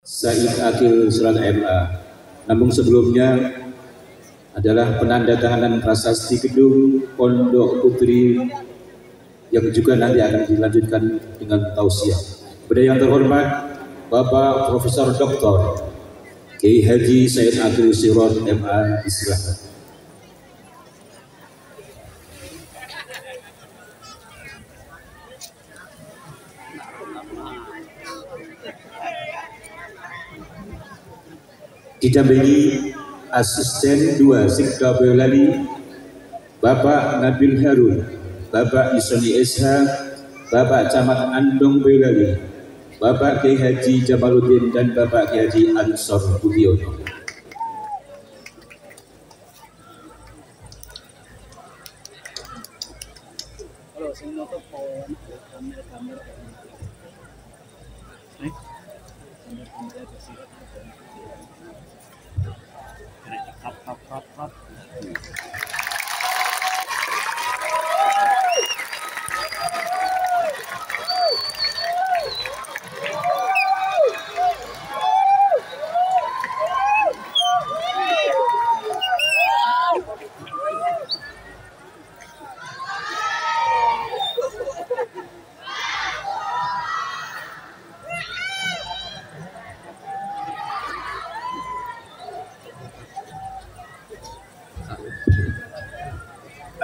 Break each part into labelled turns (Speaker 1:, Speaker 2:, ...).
Speaker 1: Said Akil Surat MA. Namun sebelumnya adalah penandatanganan prasasti gedung Pondok Putri yang juga nanti akan dilanjutkan dengan tausiah. Kepada yang terhormat Bapak Profesor Dr. Kiai Haji Said Akil Surat MA, silakan. Didampingi Asisten 2 Sikda Boyolali Bapak Nabil Harun, Bapak Isoni Esha, Bapak Camat Andong Boyolali, Bapak Kiai Haji Jamaluddin dan Bapak Kiai Haji Ansor Budiono.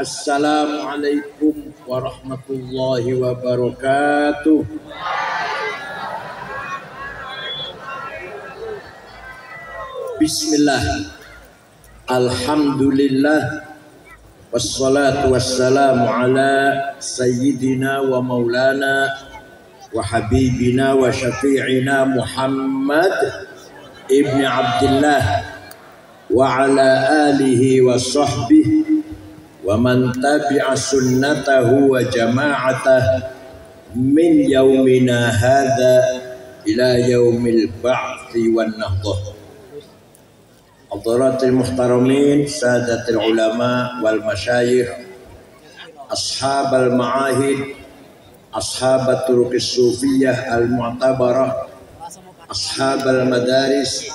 Speaker 2: Assalamualaikum warahmatullahi wabarakatuh. Bismillah. Alhamdulillah. Wassalatu wassalamu ala sayyidina wa maulana wa habibina wa syafi'ina Muhammad ibni Abdullah wa ala alihi wa sahbihi wa man tabi'a sunnatahu wa jama'atah min yaumina hadha ila yaumil ba'thi wan nahdah. Hadaratil muhtaramin, sadatil ulama wal masyayikh, ashabal ma'ahid, ashabat turuqis sufiyah al mu'tabarah, ashabal madaris,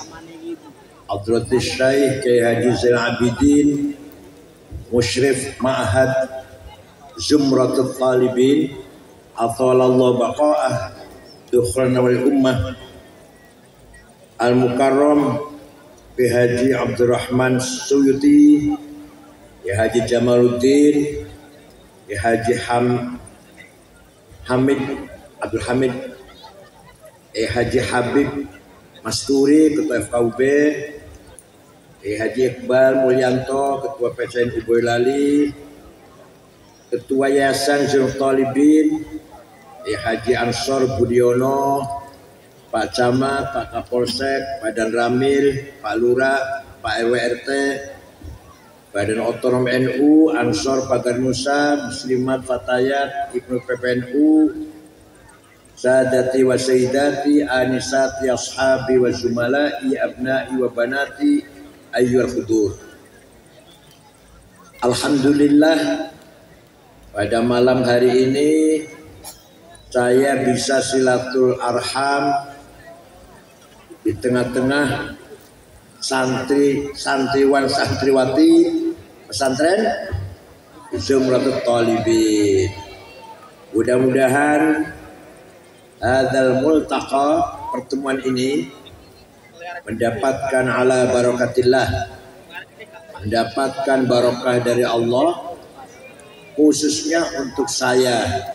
Speaker 2: hadratis syaikh Kiai Haji Zainal Abidin, Musyrif Ma'had Zumratul Talibin, athalallahu baqa'ah dukhrana wal ummah Al-Mukarram Kiai Haji Abdurrahman Suyuti, Kiai Haji Jamaluddin, Kiai Haji Hamid Abdul Hamid, Kiai Haji Habib Masturi Ketua FKUB, Kiai Haji Iqbal Mulyanto Ketua PCNU Boyolali, Ketua Yayasan Zumratul Talibin, Kiai Haji Ansor Budiono, Pak Camat, Pak Kapolsek, Pak Dan Ramil, Pak Lurah, Pak RWRT, Badan Otonom NU, Ansor Pagar Nusa, Muslimat Fatayat, Ibnu PPNU, Sadati wa Sayyidati, Anisati Ashabi wa Zumalai, Abnai wa Banati, ayyuhal hudur. Alhamdulillah, pada malam hari ini saya bisa silatul arham di tengah-tengah santriwan santriwati pesantren Zumratul Talibin. Mudah-mudahan hadzal multaqa, pertemuan ini mendapatkan ala barakatillah, mendapatkan barokah dari Allah, khususnya untuk saya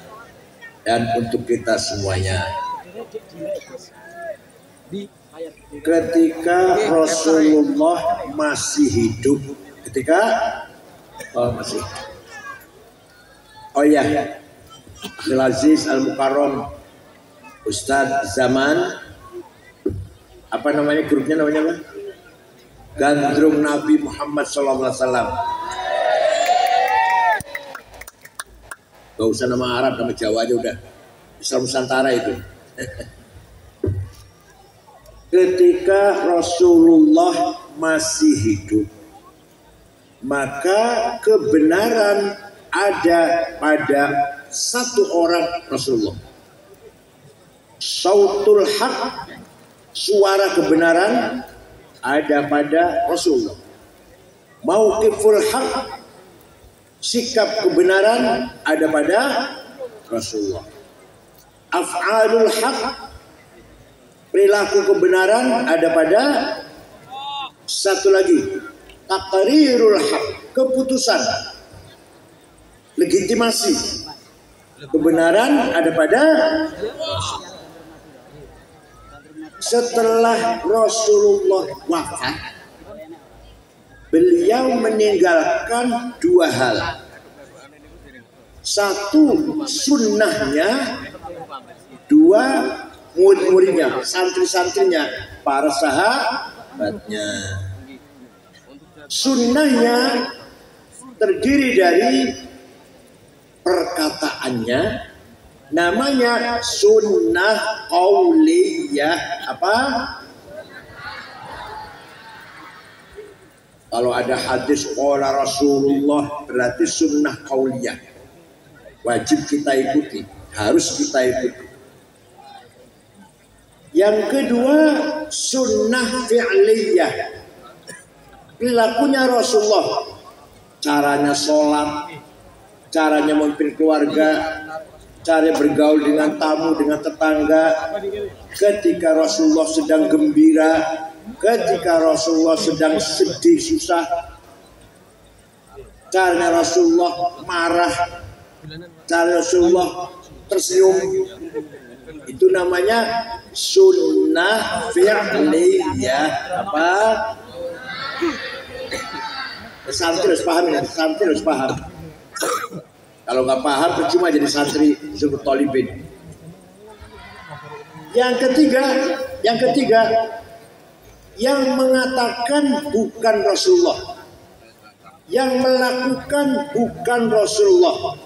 Speaker 2: dan untuk kita semuanya. Ketika Rasulullah masih hidup, oh ya, Abdul Aziz Al-Mukarram Ustadz Zaman, apa namanya grupnya, namanya apa? Gandrung Nabi Muhammad SAW. Gak usah nama Arab, nama Jawa aja udah. Islam Nusantara itu. Ketika Rasulullah masih hidup, maka kebenaran ada pada satu orang Rasulullah. Sautul haq suara kebenaran ada pada Rasulullah. Mauqiful haq, sikap kebenaran ada pada Rasulullah. Af'alul haq, perilaku kebenaran ada pada satu lagi. Taqrirul haq, keputusan, legitimasi kebenaran ada pada. Setelah Rasulullah wafat, beliau meninggalkan dua hal. Satu, sunnahnya. Dua, murid-muridnya, santri-santrinya, para sahabatnya. Sunnahnya terdiri dari perkataannya, namanya sunnah qauliyah. Apa? Kalau ada hadis qala Rasulullah berarti sunnah qauliyah. Wajib kita ikuti, harus kita ikuti. Yang kedua, sunnah fi'liyah. Perilakunya Rasulullah, caranya sholat, caranya memimpin keluarga, cara bergaul dengan tamu, dengan tetangga, ketika Rasulullah sedang gembira, ketika Rasulullah sedang sedih, susah, caranya Rasulullah marah, cara Rasulullah tersenyum, itu namanya sunnah fi'liyah. Apa? Santri harus paham ya, santri harus paham. Kalau nggak paham percuma jadi santri disebut tolibin. Yang ketiga, yang mengatakan bukan Rasulullah, yang melakukan bukan Rasulullah,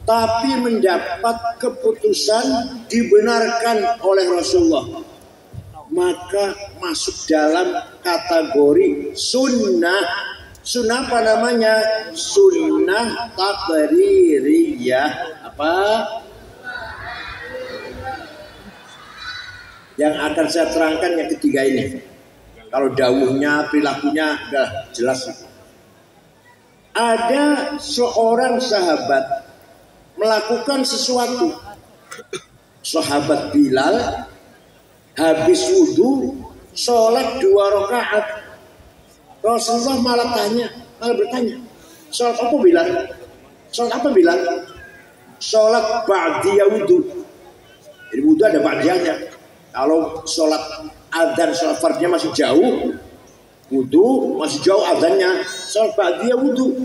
Speaker 2: tapi mendapat keputusan dibenarkan oleh Rasulullah, maka masuk dalam kategori sunnah. Sunnah apa namanya? Sunnah taqririyah. Apa? Yang akan saya terangkan yang ketiga ini. Kalau dawuhnya, perilakunya udah jelas. Ada seorang sahabat melakukan sesuatu. Sahabat Bilal habis wudhu, sholat 2 rakaat. Rasulullah malah bertanya, sholat apa Bilal? Sholat apa Bilal? Sholat ba'diyah wudhu. Jadi wudhu ada ba'diyahnya. Kalau sholat adzan, sholat fardnya masih jauh, wudhu masih jauh adzannya. Sholat ba'diyah wudhu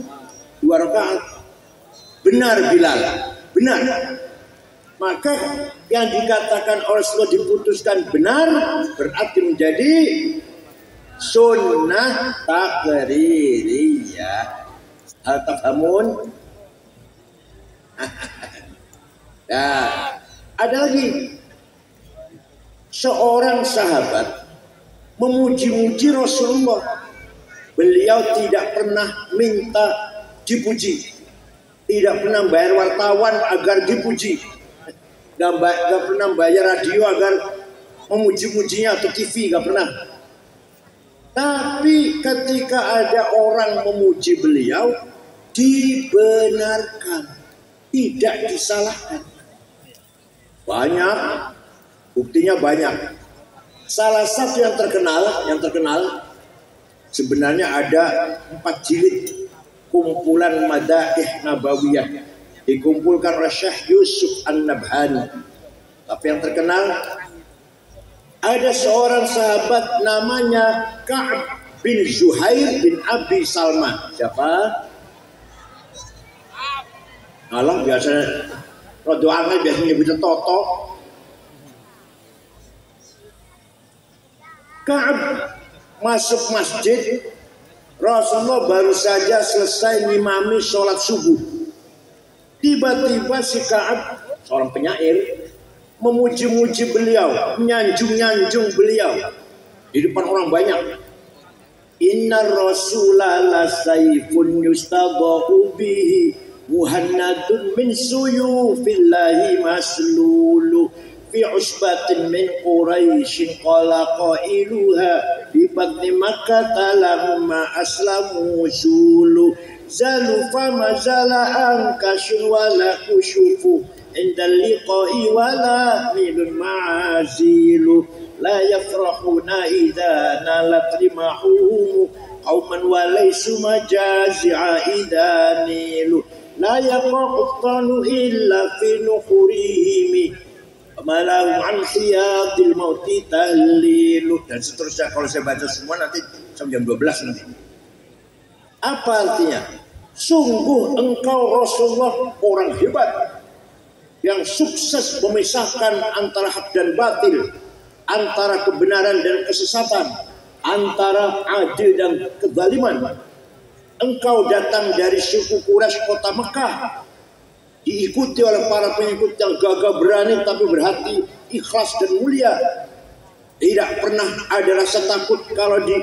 Speaker 2: 2 rakaat. Benar Bilal, benar. Maka yang dikatakan oleh Rasulullah diputuskan benar, berarti menjadi sunnah taqririyah. Hal tafhamun? Nah, ada lagi seorang sahabat memuji-muji Rasulullah. Beliau tidak pernah minta dipuji, tidak pernah bayar wartawan agar dipuji, gak pernah bayar radio agar memuji-mujinya atau TV, gak pernah. Tapi ketika ada orang memuji beliau, dibenarkan, tidak disalahkan. Banyak, buktinya banyak. Salah satu yang terkenal sebenarnya ada 4 jilid kumpulan Madaih Nabawiyah, dikumpulkan oleh Syekh Yusuf An-Nabhani. Tapi yang terkenal, ada seorang sahabat namanya Ka'ab bin Zuhair bin Abi Salman. Siapa? Allah biasa rodoannya biasanya nyebutnya Toto. Ka'ab masuk masjid, Rasulullah baru saja selesai ngimami sholat subuh. Tiba-tiba si Ka'ab, seorang penyair, memuji-muji beliau, menyanjung-nyanjung beliau di depan orang banyak. Inna Rasulullah sayfun yustadhahu bihi muhannadun min suyufillahi maslulu fi usbatin min Quraisyin qala qailuha bi batni Makkah lamma aslamu zulu zalu fama zala ankashu wala kushufu indal liqa'i wala milun ma'azilu la yafrahuna idza nalat rimahum qauman walaysu majazi'a idza nilu la yaqtanu illa fi nuhurihim malahum an khiyadil mauti tahlilu dan seterusnya. Kalau saya baca semua nanti sampai jam 12 nanti. Apa artinya? Sungguh engkau Rasulullah orang hebat yang sukses memisahkan antara hak dan batil, antara kebenaran dan kesesatan, antara adil dan kezaliman. Engkau datang dari suku Quraisy kota Mekah, diikuti oleh para pengikut yang gagah berani tapi berhati ikhlas dan mulia. Tidak pernah ada rasa takut kalau di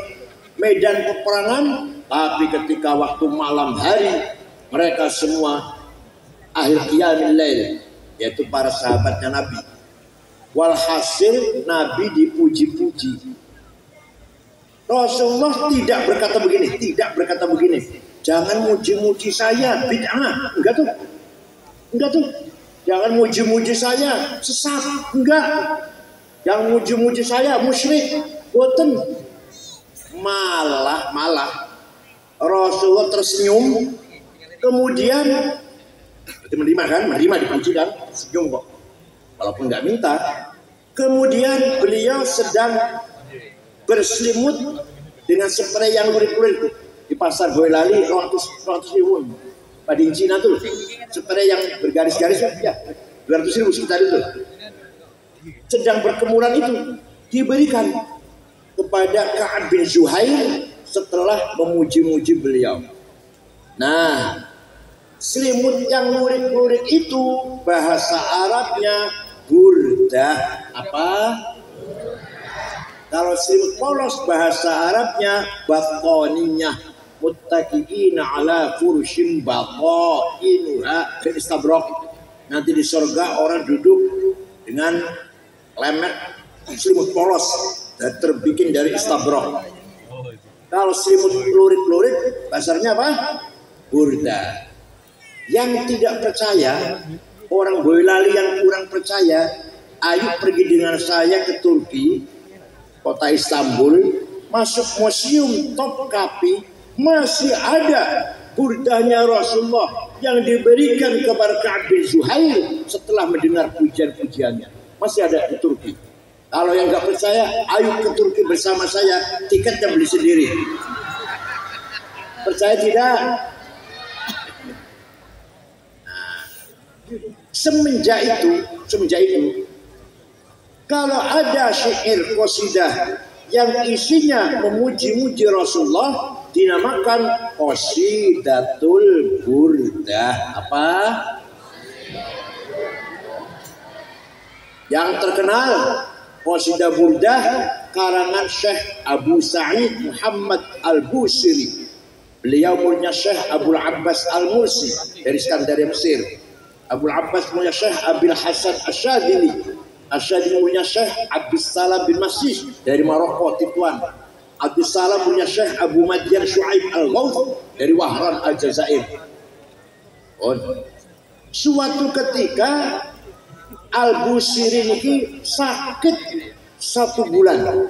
Speaker 2: medan peperangan, tapi ketika waktu malam hari mereka semua ahli qiyamil lail, yaitu para sahabatnya Nabi. Walhasil Nabi dipuji-puji. Rasulullah tidak berkata begini, jangan muji-muji saya, bid'ah, enggak tuh. Jangan muji-muji saya, sesat, enggak. Jangan muji-muji saya, musyrik, boten. Malah Rasulullah tersenyum, kemudian menerima dipuji kan, senyum kok, walaupun nggak minta. Kemudian beliau sedang berselimut dengan spray yang lurik-lurik di pasar Boyolali, 200.000 Padin Cina tuh, spray yang bergaris-garis ya, 200.000 sekitar itu. Sedang berkemuran itu diberikan kepada Ka'ab bin Zuhair setelah memuji-muji beliau. Nah, selimut yang lurik-lurik itu bahasa Arabnya burdah. Apa? Kalau selimut polos bahasa Arabnya batqaniyah, muttaqiina ala furshim baqainuha fil istabrak. Nanti di surga orang duduk dengan lemek selimut polos dan terbikin dari istabrak. Kalau selimut lurik-lurik bahasanya apa? Burda. Yang tidak percaya, orang Boyolali yang kurang percaya, ayo pergi dengan saya ke Turki, kota Istanbul, masuk museum Topkapi, masih ada burdahnya Rasulullah yang diberikan kepada Ka'ab bin Zuhair setelah mendengar pujian-pujiannya. Masih ada di Turki. Kalau yang nggak percaya, ayo ke Turki bersama saya, tiketnya beli sendiri. Percaya tidak? Semenjak itu, kalau ada syair qasidah yang isinya memuji-muji Rasulullah, dinamakan qasidatul burdah. Apa? Yang terkenal qasidah burdah karangan Syekh Abu Sa'id Muhammad Al-Busiri. Beliau punya Syekh Abul Abbas Al-Mursi dari Skandaria Mesir. Abul Abbas punya Syekh Abil Hasan Asyadili. Asyadili punya Syekh Abdus Salam bin Masih dari Maroko, Tituan. Abdus Salam punya Syekh Abu Madian Shu'aib Al-Ghawth dari Wahran Al-Jazair. Suatu ketika Al-Busiri ini sakit 1 bulan,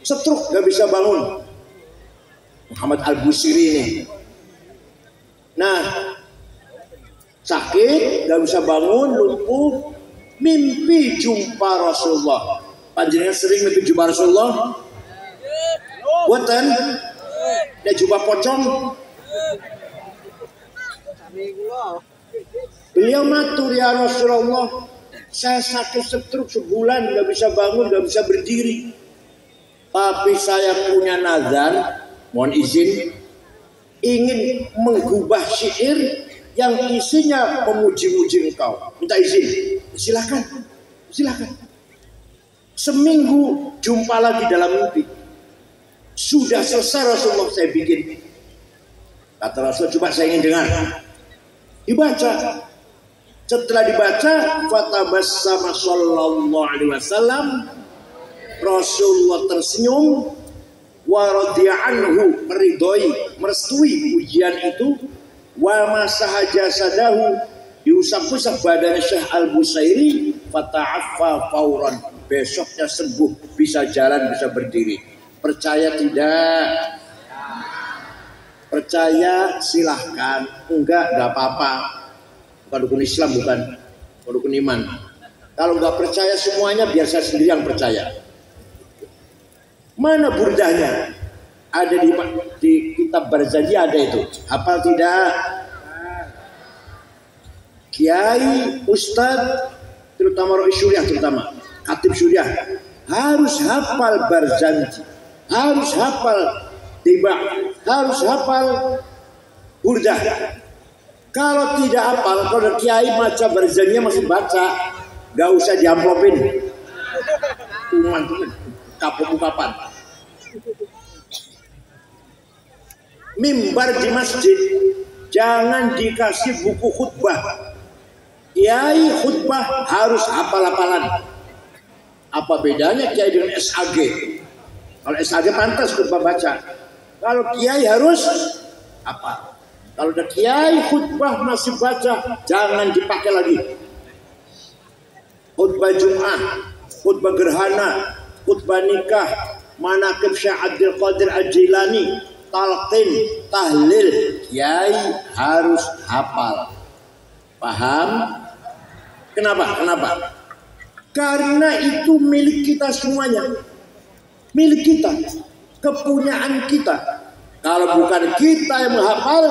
Speaker 2: stroke, gak bisa bangun. Muhammad Al-Busiri ini, nah sakit, gak bisa bangun, lumpuh, mimpi jumpa Rasulullah. Panjenengan sering mimpi jumpa Rasulullah? Buatan, dia jumpa pocong. Beliau matur, ya Rasulullah, saya sakit stroke sebulan, gak bisa bangun, gak bisa berdiri. Tapi saya punya nazar, mohon izin, ingin menggubah syair yang isinya memuji-muji engkau. Minta izin, silakan. Seminggu jumpa lagi dalam mimpi. Sudah selesai Rasulullah saya bikin. Kata Rasul, coba saya ingin dengar. Dibaca. Setelah dibaca, fatabassama sallallahu alaihi wasallam, Rasulullah tersenyum, wa radiya anhu, meridhoi, merestui ujian itu, wa masaha jasadahu, diusap-usap badan Syekh Al-Busairi, fata'affa fauran, besoknya sembuh, bisa jalan, bisa berdiri. Percaya tidak? Percaya silahkan, enggak apa-apa. Bukan rukun Islam, bukan rukun iman. Kalau enggak percaya semuanya, biar saya sendiri yang percaya. Mana burdahnya? Ada di kitab Barzanji, ada itu. Hafal tidak? Kiai, Ustadz, terutama Roi Syuriah, terutama Khatib Syuriah, harus hafal Barzanji, harus hafal Tiba, harus hafal Burdah. Kalau tidak hafal, kalau kiai baca Barzanji masih baca, gak usah diamplopin. Kapok-kapan. Mimbar di masjid jangan dikasih buku khutbah. Kiai khutbah harus hafal-hafalan. Apa bedanya kiai dengan SAG? Kalau SAG pantas khutbah baca. Kalau kiai harus hafal. Kalau ada kiai khutbah masih baca, jangan dipakai lagi. Khutbah Jum'ah, khutbah gerhana, khutbah nikah, manaqib Syekh Abdul Qadir Al-Jilani, talqin, tahlil, kiai harus hafal. Paham? Kenapa? Karena itu milik kita semuanya. Milik kita, kepunyaan kita. Kalau bukan kita yang menghafal,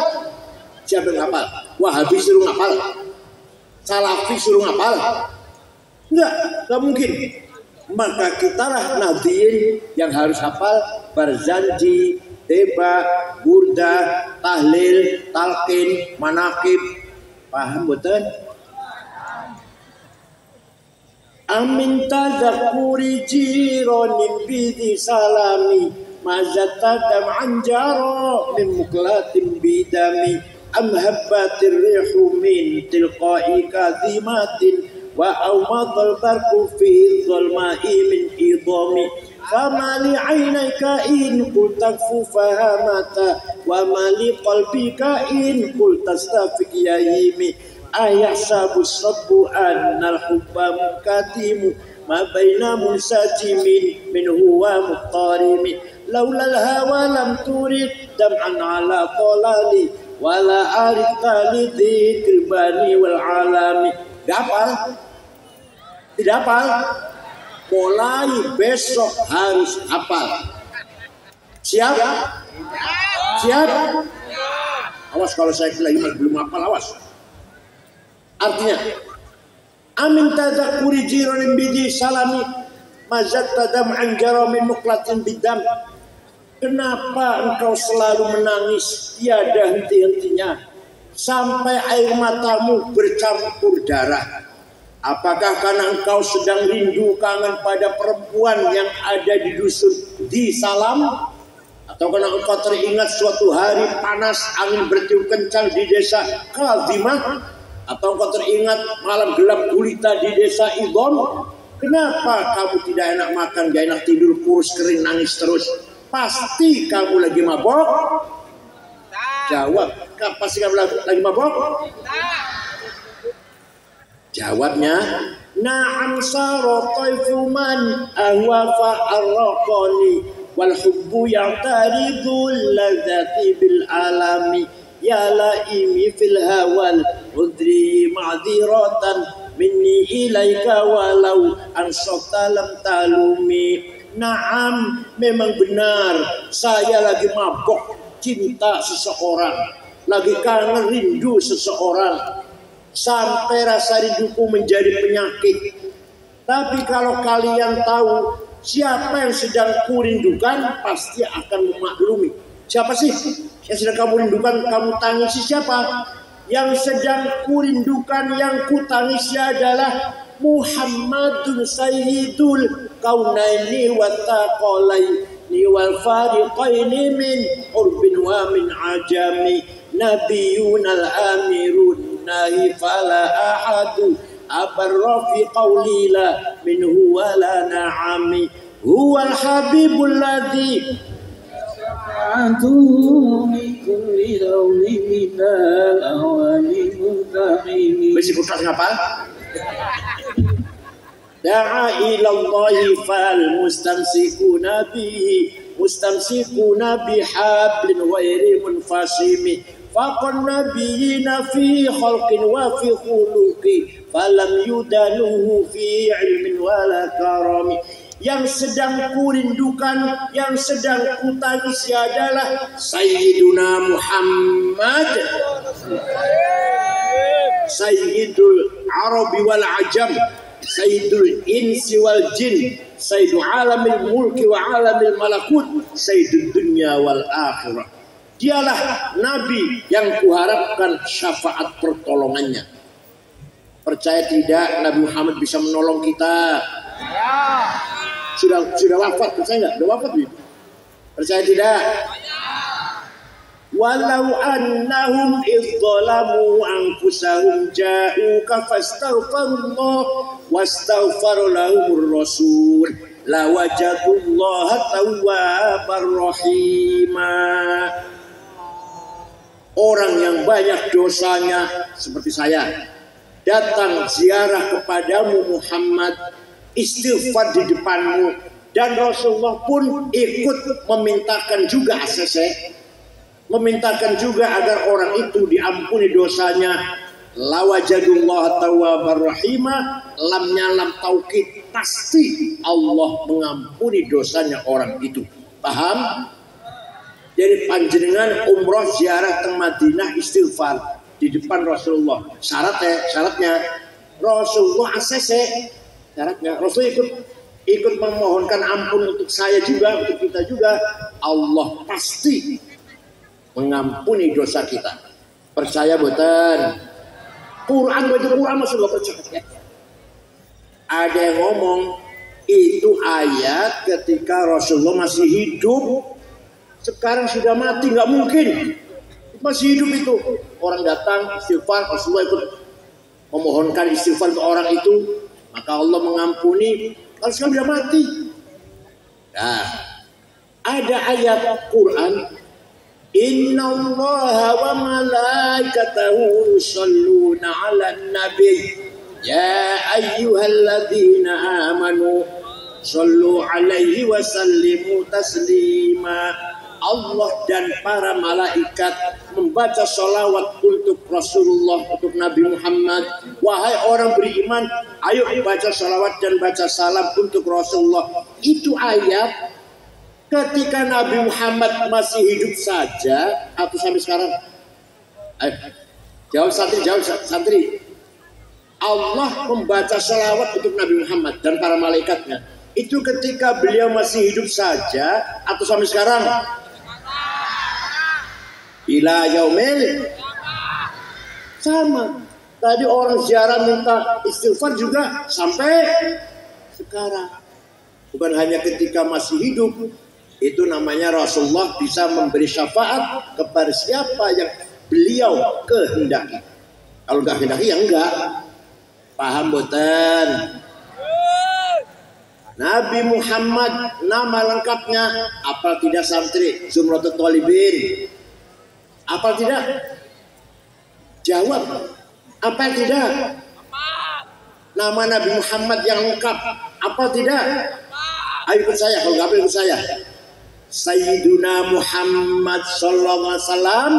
Speaker 2: siapa yang hafal? Wahabi suruh ngapal, Salafi suruh ngapal? Enggak mungkin. Maka kitalah Nahdliyin yang harus hafal Barzanji, Tiba, Burdah, tahlil, talqin, manaqib. Paham betul? Amin tadakuri jironin bidi salami mazatadam anjaro min muklatin bidami am habbatir rihu min tilqai kadhimatin wa awmadal barku fi dhulma'i min idami fama li aynayka in qul takfu fahamata wa ma li qalbika in qul tastafik yahimi ayahsabu sabbu annal hubba mukatimu ma baina munsajimin min huwa muqtarimi laulal hawa lam turid dam'an ala tolali wala arita lidhikri bani wal alami. Tidak hafal? Mulai besok harus hafal. Siap? Siap? Awas kalau saya lagi belum hafal, awas. Artinya, amin tadakuri jironin bidi salami mazat tadam anjaromin muklatin bidam. Kenapa engkau selalu menangis tiada henti-hentinya sampai air matamu bercampur darah? Apakah karena engkau sedang rindu kangen pada perempuan yang ada di dusun di Salam? Atau karena engkau teringat suatu hari panas angin bertiup kencang di desa Kadhimah? Atau kau teringat malam gelap gulita di desa Idham? Kenapa kamu tidak enak makan, gak enak tidur, kurus kering, nangis terus? Pasti kamu lagi mabok? Jawab, pasti kamu lagi mabok? Jawabnya, na'am saro taifu man ahwa fa'arraqani wal hubbu ya'taridul ladzati bil alami ya laimi fil hawal udri ma'dziratan minni ilaika walau ansota lam talumi. Naam, memang benar saya lagi mabok cinta seseorang, lagi kangen rindu seseorang sampai rasa rinduku menjadi penyakit. Tapi kalau kalian tahu siapa yang sedang kurindukan, pasti akan memaklumi. Siapa sih yang sedang kamu rindukan, kamu tangisi siapa? Yang sedang kurindukan, yang kutangisi adalah Muhammadun Sayyidul Kaunaini wa Taqalaini wal Fariqaini min urbin wa min ajami Nabiyun al-amirun nahi fala ahadu abarra fi qawli la minhu wala na'ami huwal habibul ladzi Besi putas ngapa? Da'a ilallahi fal mustamsikuna bihablin ghairi munfasimi faqan nabiyina fi khalqin wa fi khuluqi falam yudanuhu fi ilmin wala karami. Yang sedang kurindukan, yang sedang kutangisi adalah Sayyiduna Muhammad, Sayyidul Arabi wal Ajam, Sayyidul Insi wal Jin, Sayyidul Alamil Mulki wa Alamil Malakut, Sayyidul Dunya wal Akhirah. Dialah Nabi yang kuharapkan syafaat pertolongannya. Percaya tidak Nabi Muhammad bisa menolong kita? Sudah wafat, percaya enggak? Sudah wafat itu. Percaya tidak? Walau annahum idzalamu anfusahum ja'uka fastaghfirullah wastaghfar lahumur rasul lawajadullaha tawwabar rahima. Orang yang banyak dosanya seperti saya datang ziarah kepadamu Muhammad, istighfar di depanmu, dan Rasulullah pun ikut memintakan juga ACC, memintakan juga agar orang itu diampuni dosanya. Lawajadullah tawwabar rahima, lamnya lam taukid, pasti Allah mengampuni dosanya orang itu. Paham? Jadi panjenengan umroh ziarah ke Madinah istighfar di depan Rasulullah. Syaratnya Rasulullah ACC. Syaratnya Rasul ikut memohonkan ampun untuk saya juga, untuk kita juga. Allah pasti mengampuni dosa kita. Percaya boten? Quran baca Quran masih gak percaya. Ada yang ngomong itu ayat ketika Rasulullah masih hidup. Sekarang sudah mati, nggak mungkin. Masih hidup itu. Orang datang istighfar, Rasulullah ikut memohonkan istighfar untuk orang itu, maka Allah mengampuni. Kalau sekarang sudah mati. Nah, ada ayat Quran, Innallaha wa malaikatahu yusholluna 'alan nabi ya ayyuhalladzina amanu shollu 'alaihi wa sallimu taslima. Allah dan para malaikat membaca sholawat untuk Rasulullah, untuk Nabi Muhammad. Wahai orang beriman, ayo baca sholawat dan baca salam untuk Rasulullah. Itu ayat ketika Nabi Muhammad masih hidup saja atau sampai sekarang? Ayo, jawab santri. Allah membaca sholawat untuk Nabi Muhammad dan para malaikatnya. Itu ketika beliau masih hidup saja atau sampai sekarang? Ila yaumil sama. Tadi orang ziarah minta istighfar juga sampai sekarang. Bukan hanya ketika masih hidup. Itu namanya Rasulullah bisa memberi syafaat kepada siapa yang beliau kehendaki. Kalau enggak kehendaki ya enggak. Paham boten? Nabi Muhammad nama lengkapnya apa tidak santri? Zumratul Thalibin. Apa tidak? Jawab. Apa tidak? Nama Nabi Muhammad yang lengkap. Apa tidak? Ayo ikut saya. Kalau nggak ikut saya. Sayyiduna Muhammad sallallahu alaihi wasallam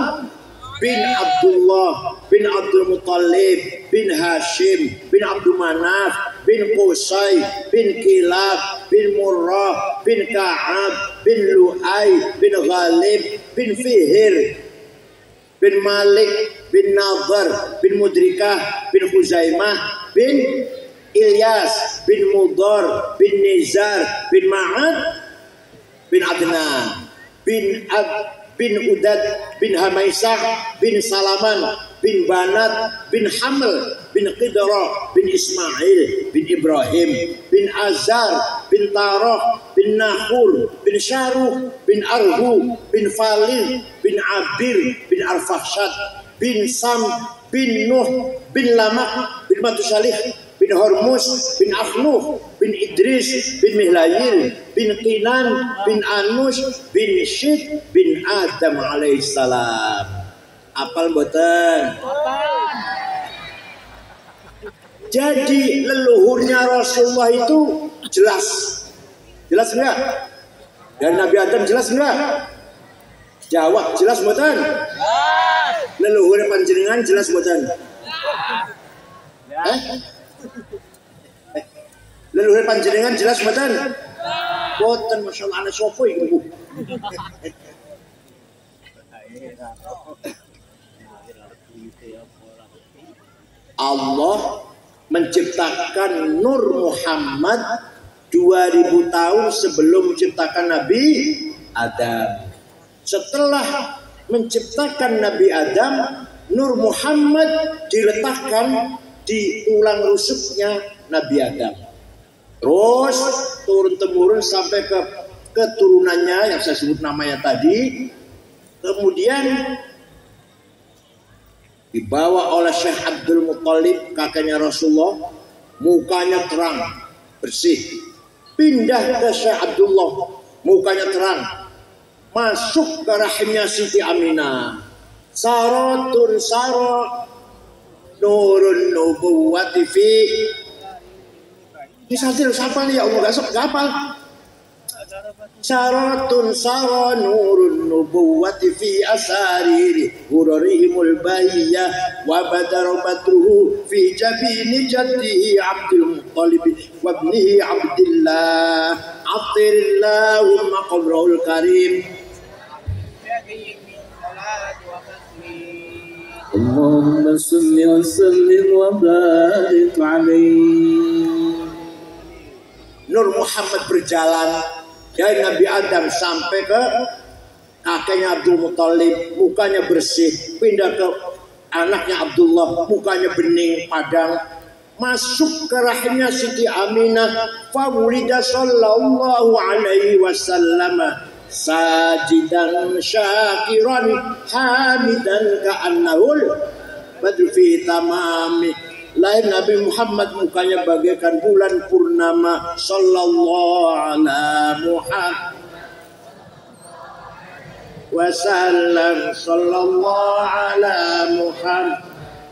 Speaker 2: bin Abdullah bin Abdul Muttalib bin Hashim bin Abdul Manaf bin Qusay bin Kilab bin Murrah bin Ka'ab bin Lu'ay bin Ghalib bin Fihir bin Malik bin Nadhar bin Mudrikah bin Khuzaimah bin Ilyas bin Mudhar bin Nizar bin Ma'ad bin Adnan bin Udad bin Hamaisah bin Salaman bin Banat bin Haml bin Qidra bin Ismail bin Ibrahim bin Azar bin Tarah bin Nahur bin Syaruh bin Arhu bin Falil bin Abir bin Arfahshad bin Sam bin Nuh bin Lamak bin Matusalih bin Hormuz bin Akhnuh bin Idris bin Mihlayil bin Qinan bin Anus bin Syed bin Adam alaihissalam. Apal mboten? Jadi leluhurnya Rasulullah itu jelas. Jelas enggak? Dan Nabi Adam jelas enggak? Jawab, jelas mboten? Leluhur panjenengan jelas mboten? Leluhur panjenengan jelas mboten? Mboten, masyaallah ana sapa iki, Bu? Allah menciptakan Nur Muhammad 2000 tahun sebelum menciptakan Nabi Adam. Setelah menciptakan Nabi Adam, Nur Muhammad diletakkan di tulang rusuknya Nabi Adam. Terus turun-temurun sampai ke keturunannya yang saya sebut namanya tadi. Kemudian dibawa oleh Syekh Abdul Muttalib, kakeknya Rasulullah, mukanya terang, bersih. Pindah ke Syekh Abdullah, mukanya terang. Masuk ke rahimnya Siti Aminah. Saratun sarat nurun nubuwati fi. Ini santil siapa nih ya Allah, gak hafal. Saratun sara nurun nubuwati fi asariri hurarihimul bahiyah wa badarabatuhu fi jabini jaddihi Abdul Muttalib wa ibnihi Abdillah atirillahumma qabrahul karim.
Speaker 1: Allahumma salli wa sallim wa barik alaihi.
Speaker 2: Nur Muhammad berjalan dari Nabi Adam sampai ke kakeknya Abdul Muttalib, mukanya bersih. Pindah ke anaknya Abdullah, mukanya bening padang. Masuk ke rahimnya Siti Aminah. Fawulida sallallahu alaihi wasallam sajidan syakiran hamidan ka'annahul badru fi tamami. Lahir Nabi Muhammad mukanya bagaikan bulan purnama. Sallallahu ala Muhammad wasallam. Sallallahu ala Muhammad.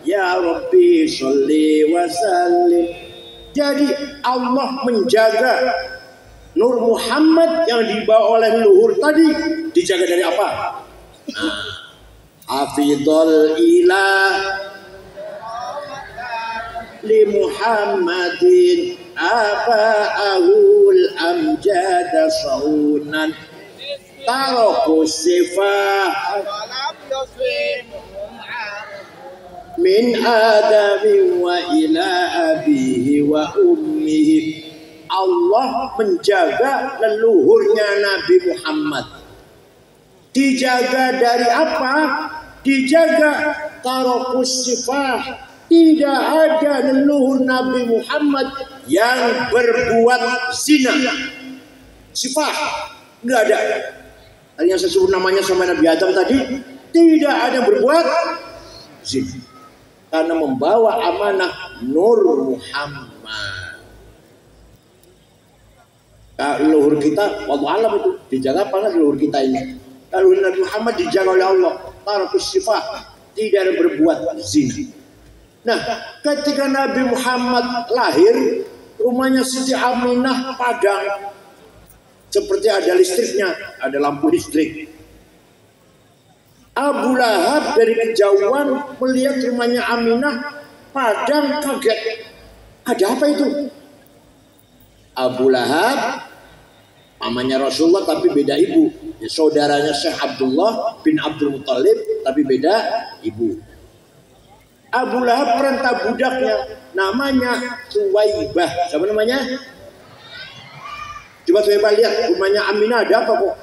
Speaker 2: Ya Rabbi sholli wa sallim. Jadi Allah menjaga Nur Muhammad yang dibawa oleh leluhur tadi. Dijaga dari apa? Hafidhul ilah li Muhammadin aba'ahul amjada saunan taraku sifah min adami wa ila abihi wa ummihi. Allah menjaga leluhurnya Nabi Muhammad. Dijaga dari apa? Dijaga tarakus sifah. Tidak ada leluhur Nabi Muhammad yang berbuat zina. Sifah nggak ada. Tadi yang saya sebut namanya sama Nabi Adam tadi, tidak ada berbuat zina. Karena membawa amanah Nur Muhammad. Leluhur kita, wallahu alam itu dijaga apa leluhur kita ini? Leluhur Nabi Muhammad dijaga oleh Allah. Tarakus sifah, tidak ada berbuat zina. Nah, ketika Nabi Muhammad lahir, rumahnya Siti Aminah padang. Seperti ada listriknya, ada lampu listrik. Abu Lahab dari kejauhan melihat rumahnya Aminah padang, kaget. Ada apa itu? Abu Lahab, pamannya Rasulullah tapi beda ibu. Ya, saudaranya Syekh Abdullah bin Abdul Muttalib tapi beda ibu. Abu Lahab perintah budaknya, namanya Suwaibah. Siapa namanya? Coba Suwaibah lihat rumahnya Aminah ada apa kok?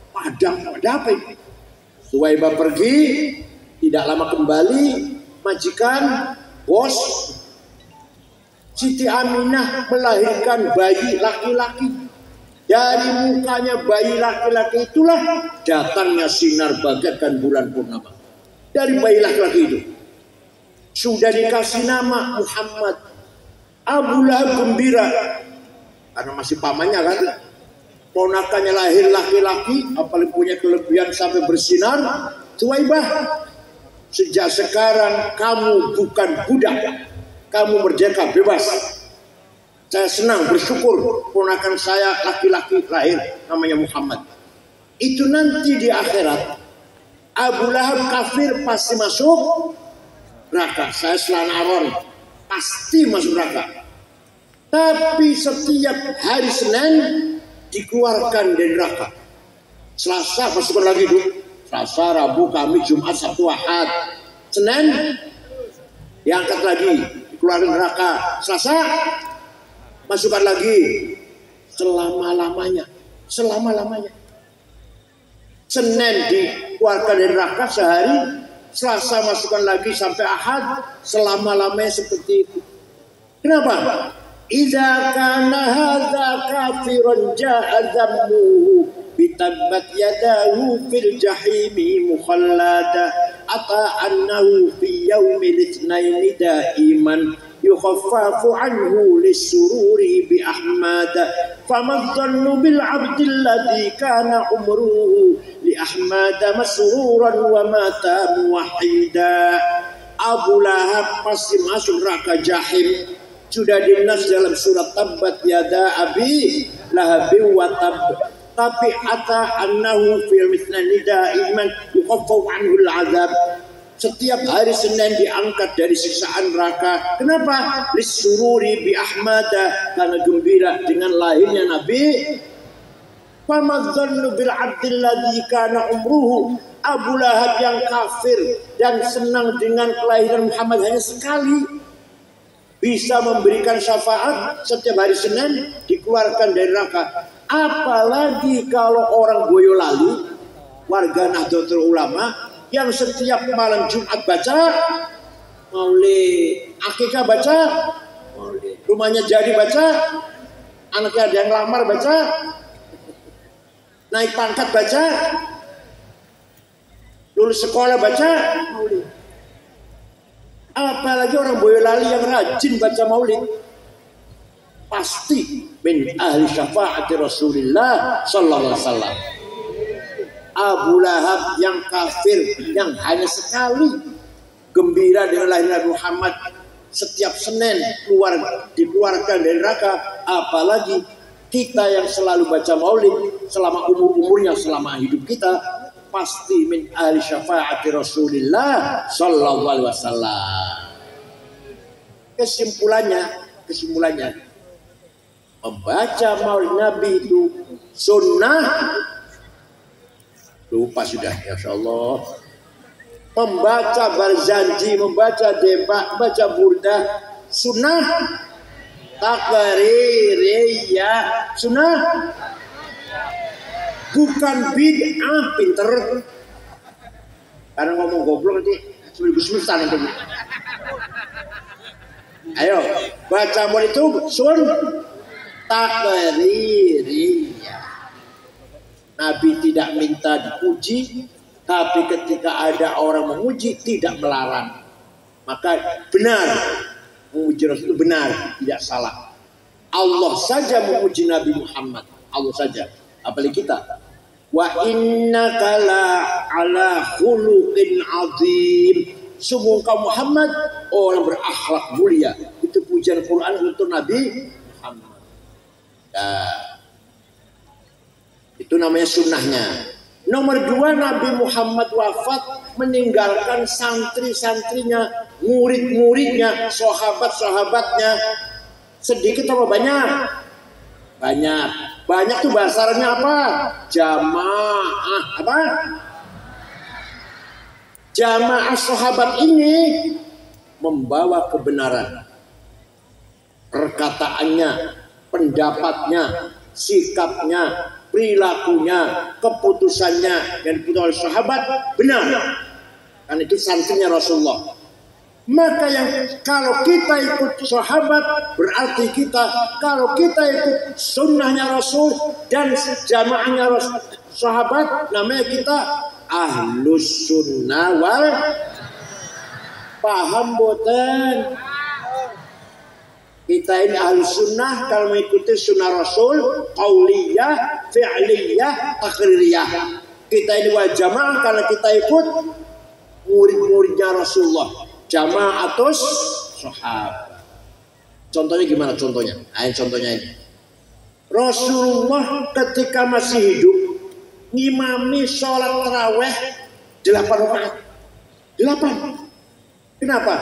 Speaker 2: Padang, ada apa ini? Suwaibah pergi, tidak lama kembali, majikan, bos, Siti Aminah melahirkan bayi laki-laki. Dari mukanya bayi laki-laki itulah datangnya sinar bagaikan bulan purnama. Dari bayi laki-laki itu. Sudah dikasih nama Muhammad. Abu Lahab gembira karena masih pamannya kan. Ponakannya lahir laki-laki, apalagi punya kelebihan sampai bersinar. Tuwaibah, sejak sekarang kamu bukan budak, kamu merdeka bebas. Saya senang bersyukur ponakan saya laki-laki lahir namanya Muhammad. Itu nanti di akhirat Abu Lahab kafir pasti masuk neraka. Saya selana aron pasti masuk neraka. Tapi setiap hari Senin dikeluarkan dari neraka. Selasa masukkan lagi dulu. Selasa, Rabu, Kamis, Jumat, Sabtu, Ahad. Senin diangkat lagi, dikeluarkan neraka. Selasa masukkan lagi selama-lamanya. Selama-lamanya. Senin dikeluarkan dari neraka sehari. Selasa masukkan lagi sampai Ahad. Selama-lamanya seperti itu. Kenapa? Idza kana hadza kafiran ja'a dhammuhu bitabbat yadahu fil jahimi mukhallada ata annahu fi yaumil itsnaini daiman yukhaffafu anhu lisururi bi ahmad famadhannu bil abdil ladzi kana umruhu li ahmad masruran wa mata muwahhida. Abu Lahab pasti masuk neraka jahim. Sudah dinas dalam surat Tabbat yada abi lahabi wa tab. Tapi ata annahu fil mithni daiman yukhaffafu anhu al-'adzab. Setiap hari Senin diangkat dari siksaan neraka. Kenapa? Lisururi bi ahmada, karena gembira dengan lahirnya Nabi. Famadzannu bil 'abdil ladzi kana umruhu. Abu Lahab yang kafir dan senang dengan kelahiran Muhammad hanya sekali, bisa memberikan syafaat setiap hari Senin dikeluarkan dari neraka. Apalagi kalau orang Boyolali, warga Nahdlatul Ulama yang setiap malam Jumat baca maulid, akikah baca maulid, rumahnya jadi baca, anaknya ada yang lamar baca, naik pangkat baca, lulus sekolah baca maulid. Apalagi orang Boyolali yang rajin baca maulid, pasti min ahli syafaati Rasulullah sallallahu alaihi wasallam. Abu Lahab yang kafir yang hanya sekali gembira dengan lahirnya Muhammad, setiap Senin dikeluarkan dari neraka. Apalagi kita yang selalu baca maulid selama umurnya, selama hidup kita, pasti min ahli syafaati Rasulullah sallallahu alaihi wasallam. Kesimpulannya membaca maulid Nabi itu sunnah. Lupa sudah, ya Allah. Membaca barzanji, membaca deba, membaca burdah sunnah. Takririyah sunnah. Bukan bid'ah, pinter. Karena ngomong goblok nanti sembilan nanti. Ayo, baca maulid itu takririyah. Nabi tidak minta dipuji, tapi ketika ada orang memuji tidak melarang. Maka benar, memuji Rasul itu benar, tidak salah. Allah saja memuji Nabi Muhammad, Allah saja. Apalagi kita. Wa innaka la ala khuluqin azim. Sungguh kau Muhammad orang berakhlak mulia. Itu pujian Quran untuk Nabi Muhammad. Itu namanya sunnahnya. Nomor 2, Nabi Muhammad wafat meninggalkan santri-santrinya, murid-muridnya, sahabat-sahabatnya. Sedikit apa banyak? Banyak. Banyak tuh bahasanya apa? Jamaah. Apa? Jamaah sahabat ini membawa kebenaran. Perkataannya, pendapatnya, sikapnya, perilakunya, keputusannya yang diputuskan oleh sahabat benar. Kan itu santrinya Rasulullah. Maka yang kalau kita ikut sahabat berarti kita, kalau kita ikut sunnahnya Rasul dan jamaahnya Rasul, sahabat, namanya kita ahlus sunnah wal. Paham boten? Kita ini ahli sunnah kalau mengikuti sunnah Rasul, qauliyah, fi'liyah, takririyah. Kita ini wal jamaah karena kita ikut murid-muridnya Rasulullah, jamaatus sahabat. Contohnya gimana contohnya? Ayo contohnya ini. Rasulullah ketika masih hidup ngimami sholat taraweh 8 rakaat. 8. Kenapa?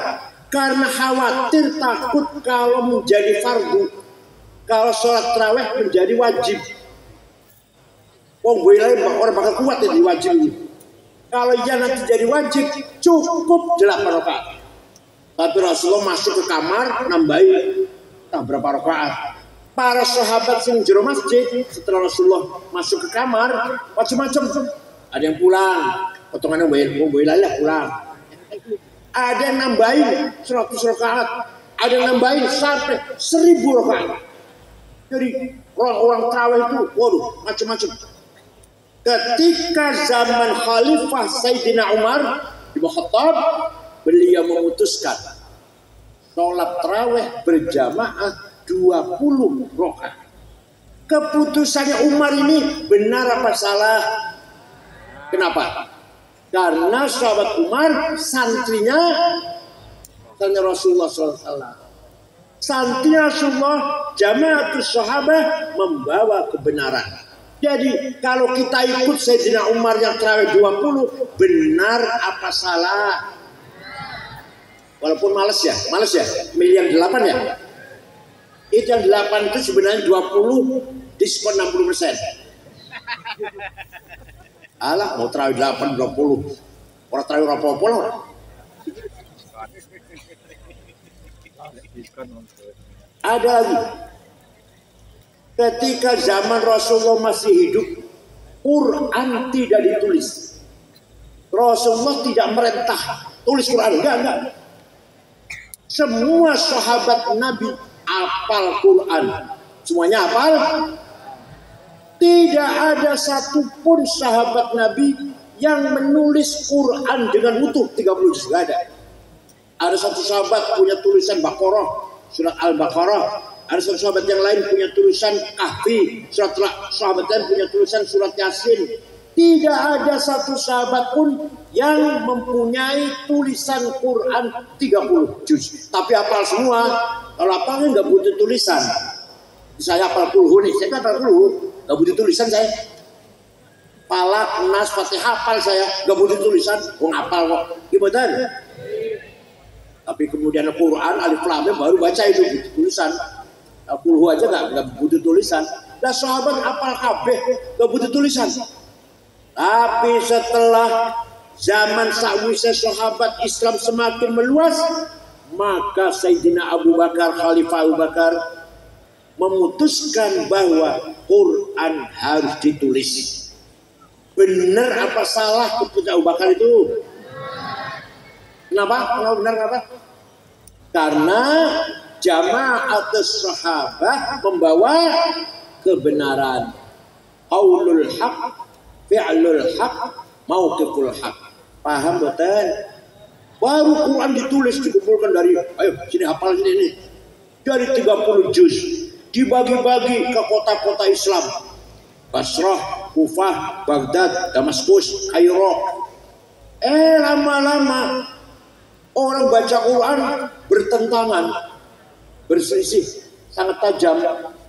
Speaker 2: Karena khawatir takut kalau menjadi fardu, kalau sholat taraweh menjadi wajib. Wong boleh orang bakal kuat ya di wajib ini. Kalau ia nanti jadi wajib cukup 8 rakaat. Tapi Rasulullah masuk ke kamar nambahin berapa rakaat. Para sahabat yang jero masjid setelah Rasulullah masuk ke kamar macam-macam. Ada yang pulang, potongannya boleh pulang. Ada yang nambahin 100 rakaat, ada yang nambahin sampai 1000 rakaat. Jadi orang-orang tarawih itu, waduh, macam-macam. Ketika zaman Khalifah Sayyidina Umar bin Khattab, beliau memutuskan sholat tarawih berjamaah 20 rakaat. Keputusannya Umar ini benar apa salah? Kenapa? Karena sahabat Umar santrinya Rasulullah SAW. Santri Rasulullah, jamaatus sahabat membawa kebenaran. Jadi kalau kita ikut Sayyidina Umar yang tarawih 20, benar apa salah? Walaupun males ya, milih yang 8 ya. Itu yang 8 itu sebenarnya 20 diskon 60%. Alah mau tarawih 8 20. Orang tarawih apa-apa lah. Ada lagi. Ketika zaman Rasulullah masih hidup, Quran tidak ditulis. Rasulullah tidak merintah tulis Quran, enggak. Semua sahabat Nabi hafal Quran. Semuanya hafal. Tidak ada satupun sahabat Nabi yang menulis Quran dengan utuh 30 juz. Tidak ada. Ada satu sahabat punya tulisan Baqarah, surat Al-Baqarah. Ada satu sahabat yang lain punya tulisan Kahfi. Sahabat lain punya tulisan surat Yasin. Tidak ada satu sahabat pun yang mempunyai tulisan Quran 30 juz. Tapi hafal semua. Kalau hafalnya nggak butuh tulisan. Saya hafal puluh nih, saya hafal puluh. Gak butuh tulisan saya. Falak, Nas, Fatihah hafal saya. Gak butuh tulisan. Kok ngapal kok. Gimana? Tapi kemudian Al-Quran, Alif Lam Mim baru baca itu butuh tulisan. Puluh aja gak butuh tulisan. Dan sahabat hafal kabeh gak butuh tulisan. Tapi setelah zaman sakwise sahabat Islam semakin meluas, maka Sayyidina Abu Bakar, Khalifah Abu Bakar memutuskan bahwa Quran harus ditulis. Benar apa salah keputusan Abu Bakar itu? Kenapa? Benar apa? Karena jamaatus sahabat membawa kebenaran. Qaulul haq, fi'lul haq, mauqiful haq. Paham betul? Baru Quran ditulis, dikumpulkan dari, ayo sini hafal ini. Dari 30 juz. Dibagi-bagi ke kota-kota Islam. Basrah, Kufah, Baghdad, Damaskus, Kairo. Lama-lama orang baca Quran bertentangan, berselisih, sangat tajam.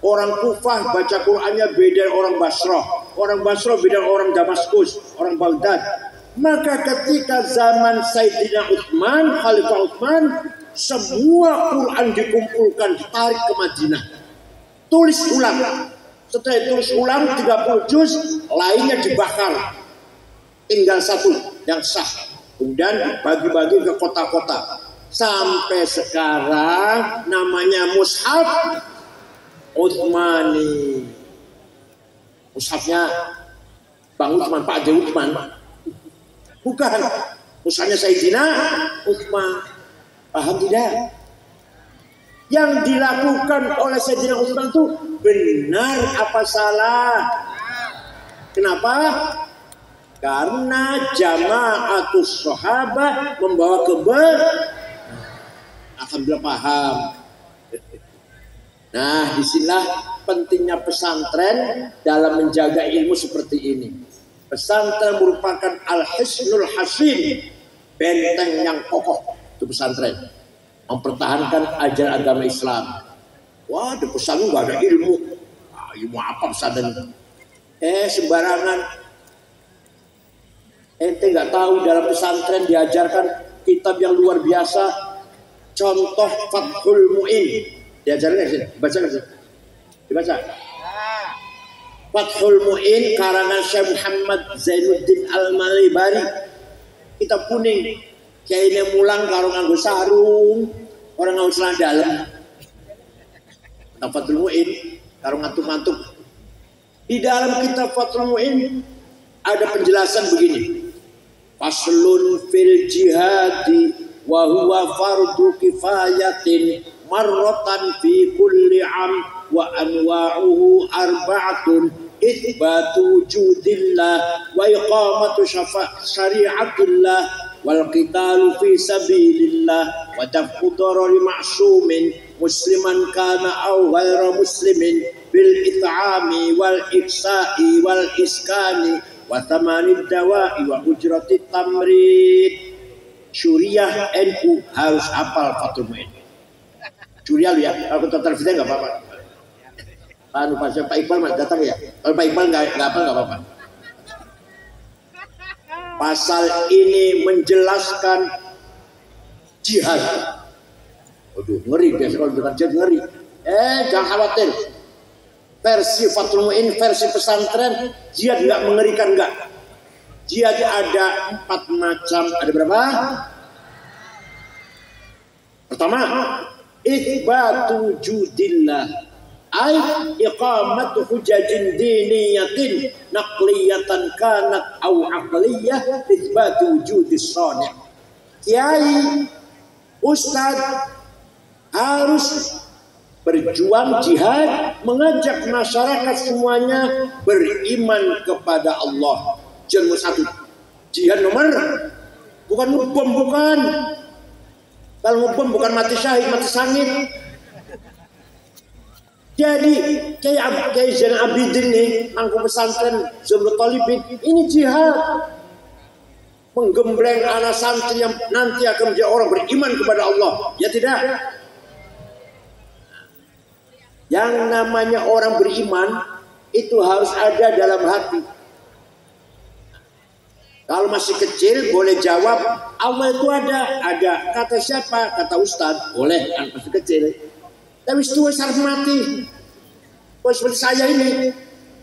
Speaker 2: Orang Kufah baca Qurannya beda orang Basrah. Orang Basrah beda orang Damaskus, orang Baghdad. Maka ketika zaman Sayyidina Utsman, Khalifah Utsman, semua Quran dikumpulkan, ditarik ke Madinah. Tulis ulang. Setelah tulis ulang 30 juz, lainnya dibakar. Tinggal satu yang sah. Kemudian dibagi-bagi ke kota-kota. Sampai sekarang namanya Mushaf Utsmani. Mushafnya Bang Utsman, Pak Haji Utsman. Bukan. Mushafnya Sayyidina Utsman. Paham tidak? Yang dilakukan oleh Sayyidina Utsman itu benar apa salah? Kenapa? Karena jamaatus sahabat membawa Alhamdulillah paham. Nah, disinilah pentingnya pesantren dalam menjaga ilmu seperti ini. Pesantren merupakan al-hisnul hasin, benteng yang kokoh. Itu pesantren mempertahankan ajaran agama Islam. Wah, di pesantren nggak ada ilmu. Ilmu apa pesantren? Sembarangan. Ente nggak tahu dalam pesantren diajarkan kitab yang luar biasa. Contoh Fathul Mu'in. Diajarkan nggak sih? Dibaca nggak sih? Dibaca. Fathul Mu'in karangan Syekh Muhammad Zainuddin Al-Malibari. Kitab kuning. Kayaknya mulang karo nganggo sarung, orang nganggo celana dalam. Fathul Mu'in karo ngantuk-ngantuk. Di dalam kitab Fathul Mu'in ada penjelasan begini. Faslun fil jihadi wa huwa fardu kifayatin marratan fi kulli am wa anwa'uhu arba'atun itsbatu wujudillah wa iqamatu syari'atillah wal qitalu fi sabilillah wa daf'u darari ma'sumin musliman kana aw ghaira muslimin bil it'ami wal iksa'i wal iskani wa thamanid dawa'i wa ujratit tamrid. Syuriah NU harus hafal Fathul Mu'in. Syuriah lu ya, kalau total kita nggak apa-apa. Pak Iqbal mas datang ya. Kalau Pak Iqbal nggak hafal nggak apa-apa. Pasal ini menjelaskan jihad. Waduh, ngeri biasa kalau bukan jihad ngeri. Jangan khawatir. Versi Fathul Mu'in, versi pesantren, jihad nggak mengerikan nggak. Jihad ada 4 macam. Ada berapa? Pertama, itsbatu wujudillah, ay iqamatu hujajin diniyatin naqliyatan kanat au aqliyah itsbatu wujudis shani'. Kiai, ustaz harus berjuang jihad, mengajak masyarakat semuanya beriman kepada Allah. Jihad nomor 1. Jihad nomor bukan ngebom, bukan. Kalau ngebom bukan mati syahid, mati sangit. Jadi kayak Zainal Abidin nih, mangku pesantren Zumrut Talibin, ini jihad. Menggembleng anak santri yang nanti akan menjadi orang beriman kepada Allah. Ya tidak? Yang namanya orang beriman itu harus ada dalam hati. Kalau masih kecil boleh jawab Allah itu ada. Kata siapa? Kata Ustadz. Boleh kan masih kecil. Tapi itu harus mati. Seperti saya ini,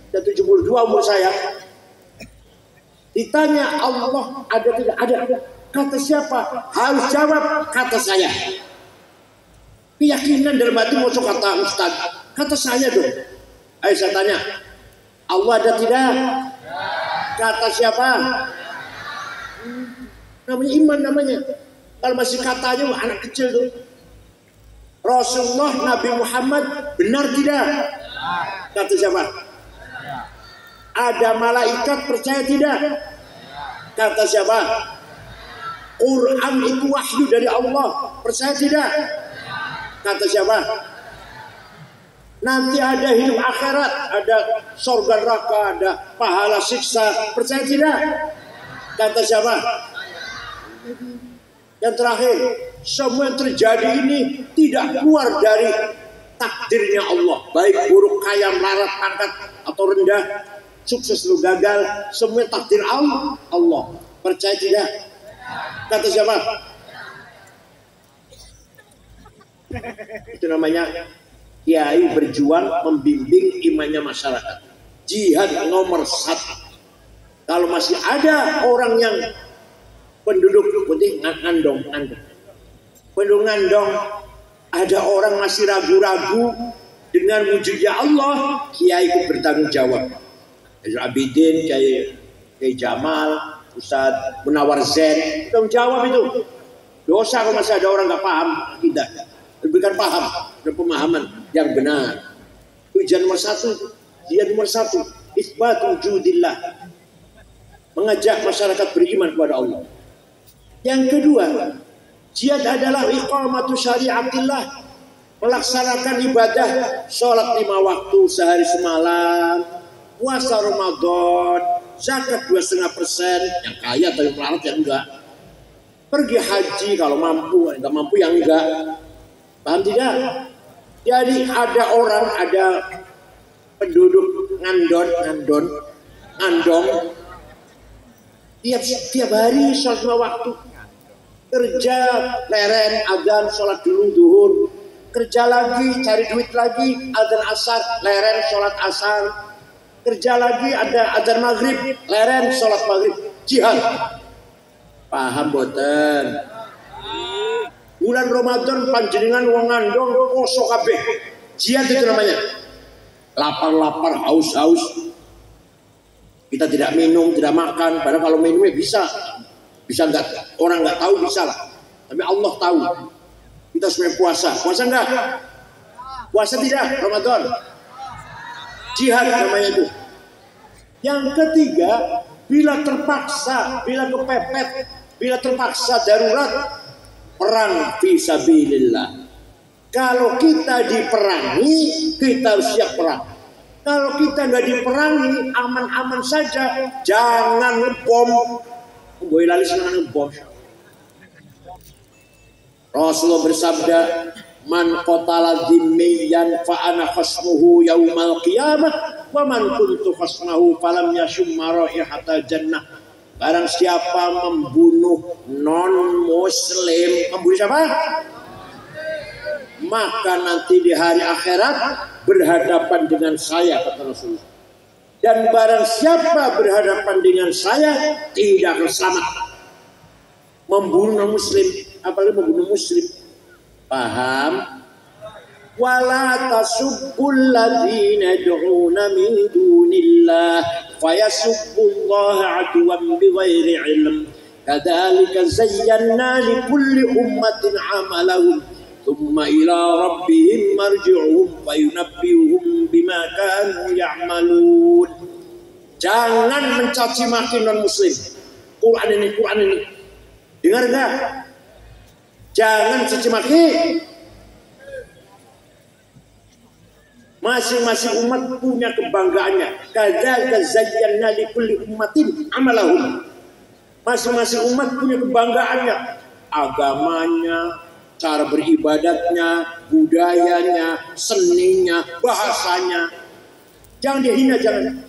Speaker 2: sudah 72 umur saya. Ditanya Allah ada tidak? Ada. Kata siapa? Harus jawab kata saya. Keyakinan dalam hati mau kata Ustadz. Kata saya dong. Ayo saya tanya. Allah ada tidak? Kata siapa? Namanya iman namanya. Kalau masih katanya anak kecil tuh. Rasulullah Nabi Muhammad benar tidak? Kata siapa? Ada malaikat percaya tidak? Kata siapa? Quran itu wahyu dari Allah, percaya tidak? Kata siapa? Nanti ada hidup akhirat, ada surga neraka, ada pahala siksa, percaya tidak? Kata siapa? Yang terakhir, semua yang terjadi ini tidak keluar dari takdirnya Allah. Baik buruk, kaya, melarat, pangkat atau rendah, sukses atau gagal, semua takdir Allah. Percaya tidak? Kata siapa? Itu namanya kiai berjuang membimbing imannya masyarakat. Jihad nomor 1. Kalau masih ada orang yang penduduk putih ngandong, penduduk ngandong, ada orang masih ragu-ragu dengan wujudnya Allah, kiai itu bertanggung jawab. Abidin, Kiai Jamal, Ustadz Munawar Zain, tanggung jawab itu. Dosa kalau masih ada orang nggak paham, tidak. Berikan paham dan pemahaman yang benar. Tujuan nomor 1, jihad nomor 1, isbatu wujudillah, mengajak masyarakat beriman kepada Allah. Yang kedua, Jihad adalah iqamatu syariatillah, melaksanakan ibadah, sholat 5 waktu sehari semalam, puasa Ramadan, zakat 2,5%, yang kaya tapi melarat yang enggak, pergi haji kalau mampu, enggak mampu yang enggak. Paham tidak? Jadi ada orang, ada penduduk ngandong, tiap hari sholat 5 waktu, kerja leren adzan sholat dulu duhur, kerja lagi cari duit lagi adzan asar leren sholat asar, kerja lagi ada adzan maghrib leren sholat maghrib, jihad. Paham boten? Bulan Ramadan panjenengan wong ngandong poso kabeh, jihad itu namanya. Lapar-lapar, haus-haus, kita tidak minum, tidak makan. Padahal kalau minumnya bisa nggak, orang nggak tahu bisa lah. Tapi Allah tahu. Kita semuanya puasa nggak? Puasa tidak Ramadan. Jihad namanya itu. Yang ketiga, bila terpaksa, bila kepepet, bila terpaksa darurat, perang fisabilillah. Kalau kita diperangi, kita harus siap perang. Kalau kita nggak diperangi, aman-aman saja, jangan ngebom. Boy lali senang ngebom. Rasulullah bersabda, man qatala dhimmiyan fa ana khasmuhu yaumal qiyamah wa man kuntu khasmahu falam yashumma raihatal jannah. Barang siapa membunuh non muslim, membunuh siapa? Maka nanti di hari akhirat berhadapan dengan saya, kata Rasulullah. Dan barang siapa berhadapan dengan saya tidak akan selamat. Membunuh non muslim, apalagi membunuh muslim. Paham? Wala tasubbul ladzina yad'una min dunillah fayasubbullaha aduwan bighairi ilm. Kadzalika zayyana likulli ummatin 'amalahum thumma ila rabbihim marji'uhum fayunabbi'uhum bima kanu ya'malun. Jangan mencaci maki non muslim. Quran ini. Dengar enggak? Jangan caci maki. Masing-masing umat punya kebanggaannya. Kadzalika zayyana likulli ummatin 'amalahum. Masing-masing umat punya kebanggaannya, agamanya, cara beribadatnya, budayanya, seninya, bahasanya. Jangan dihina, jangan.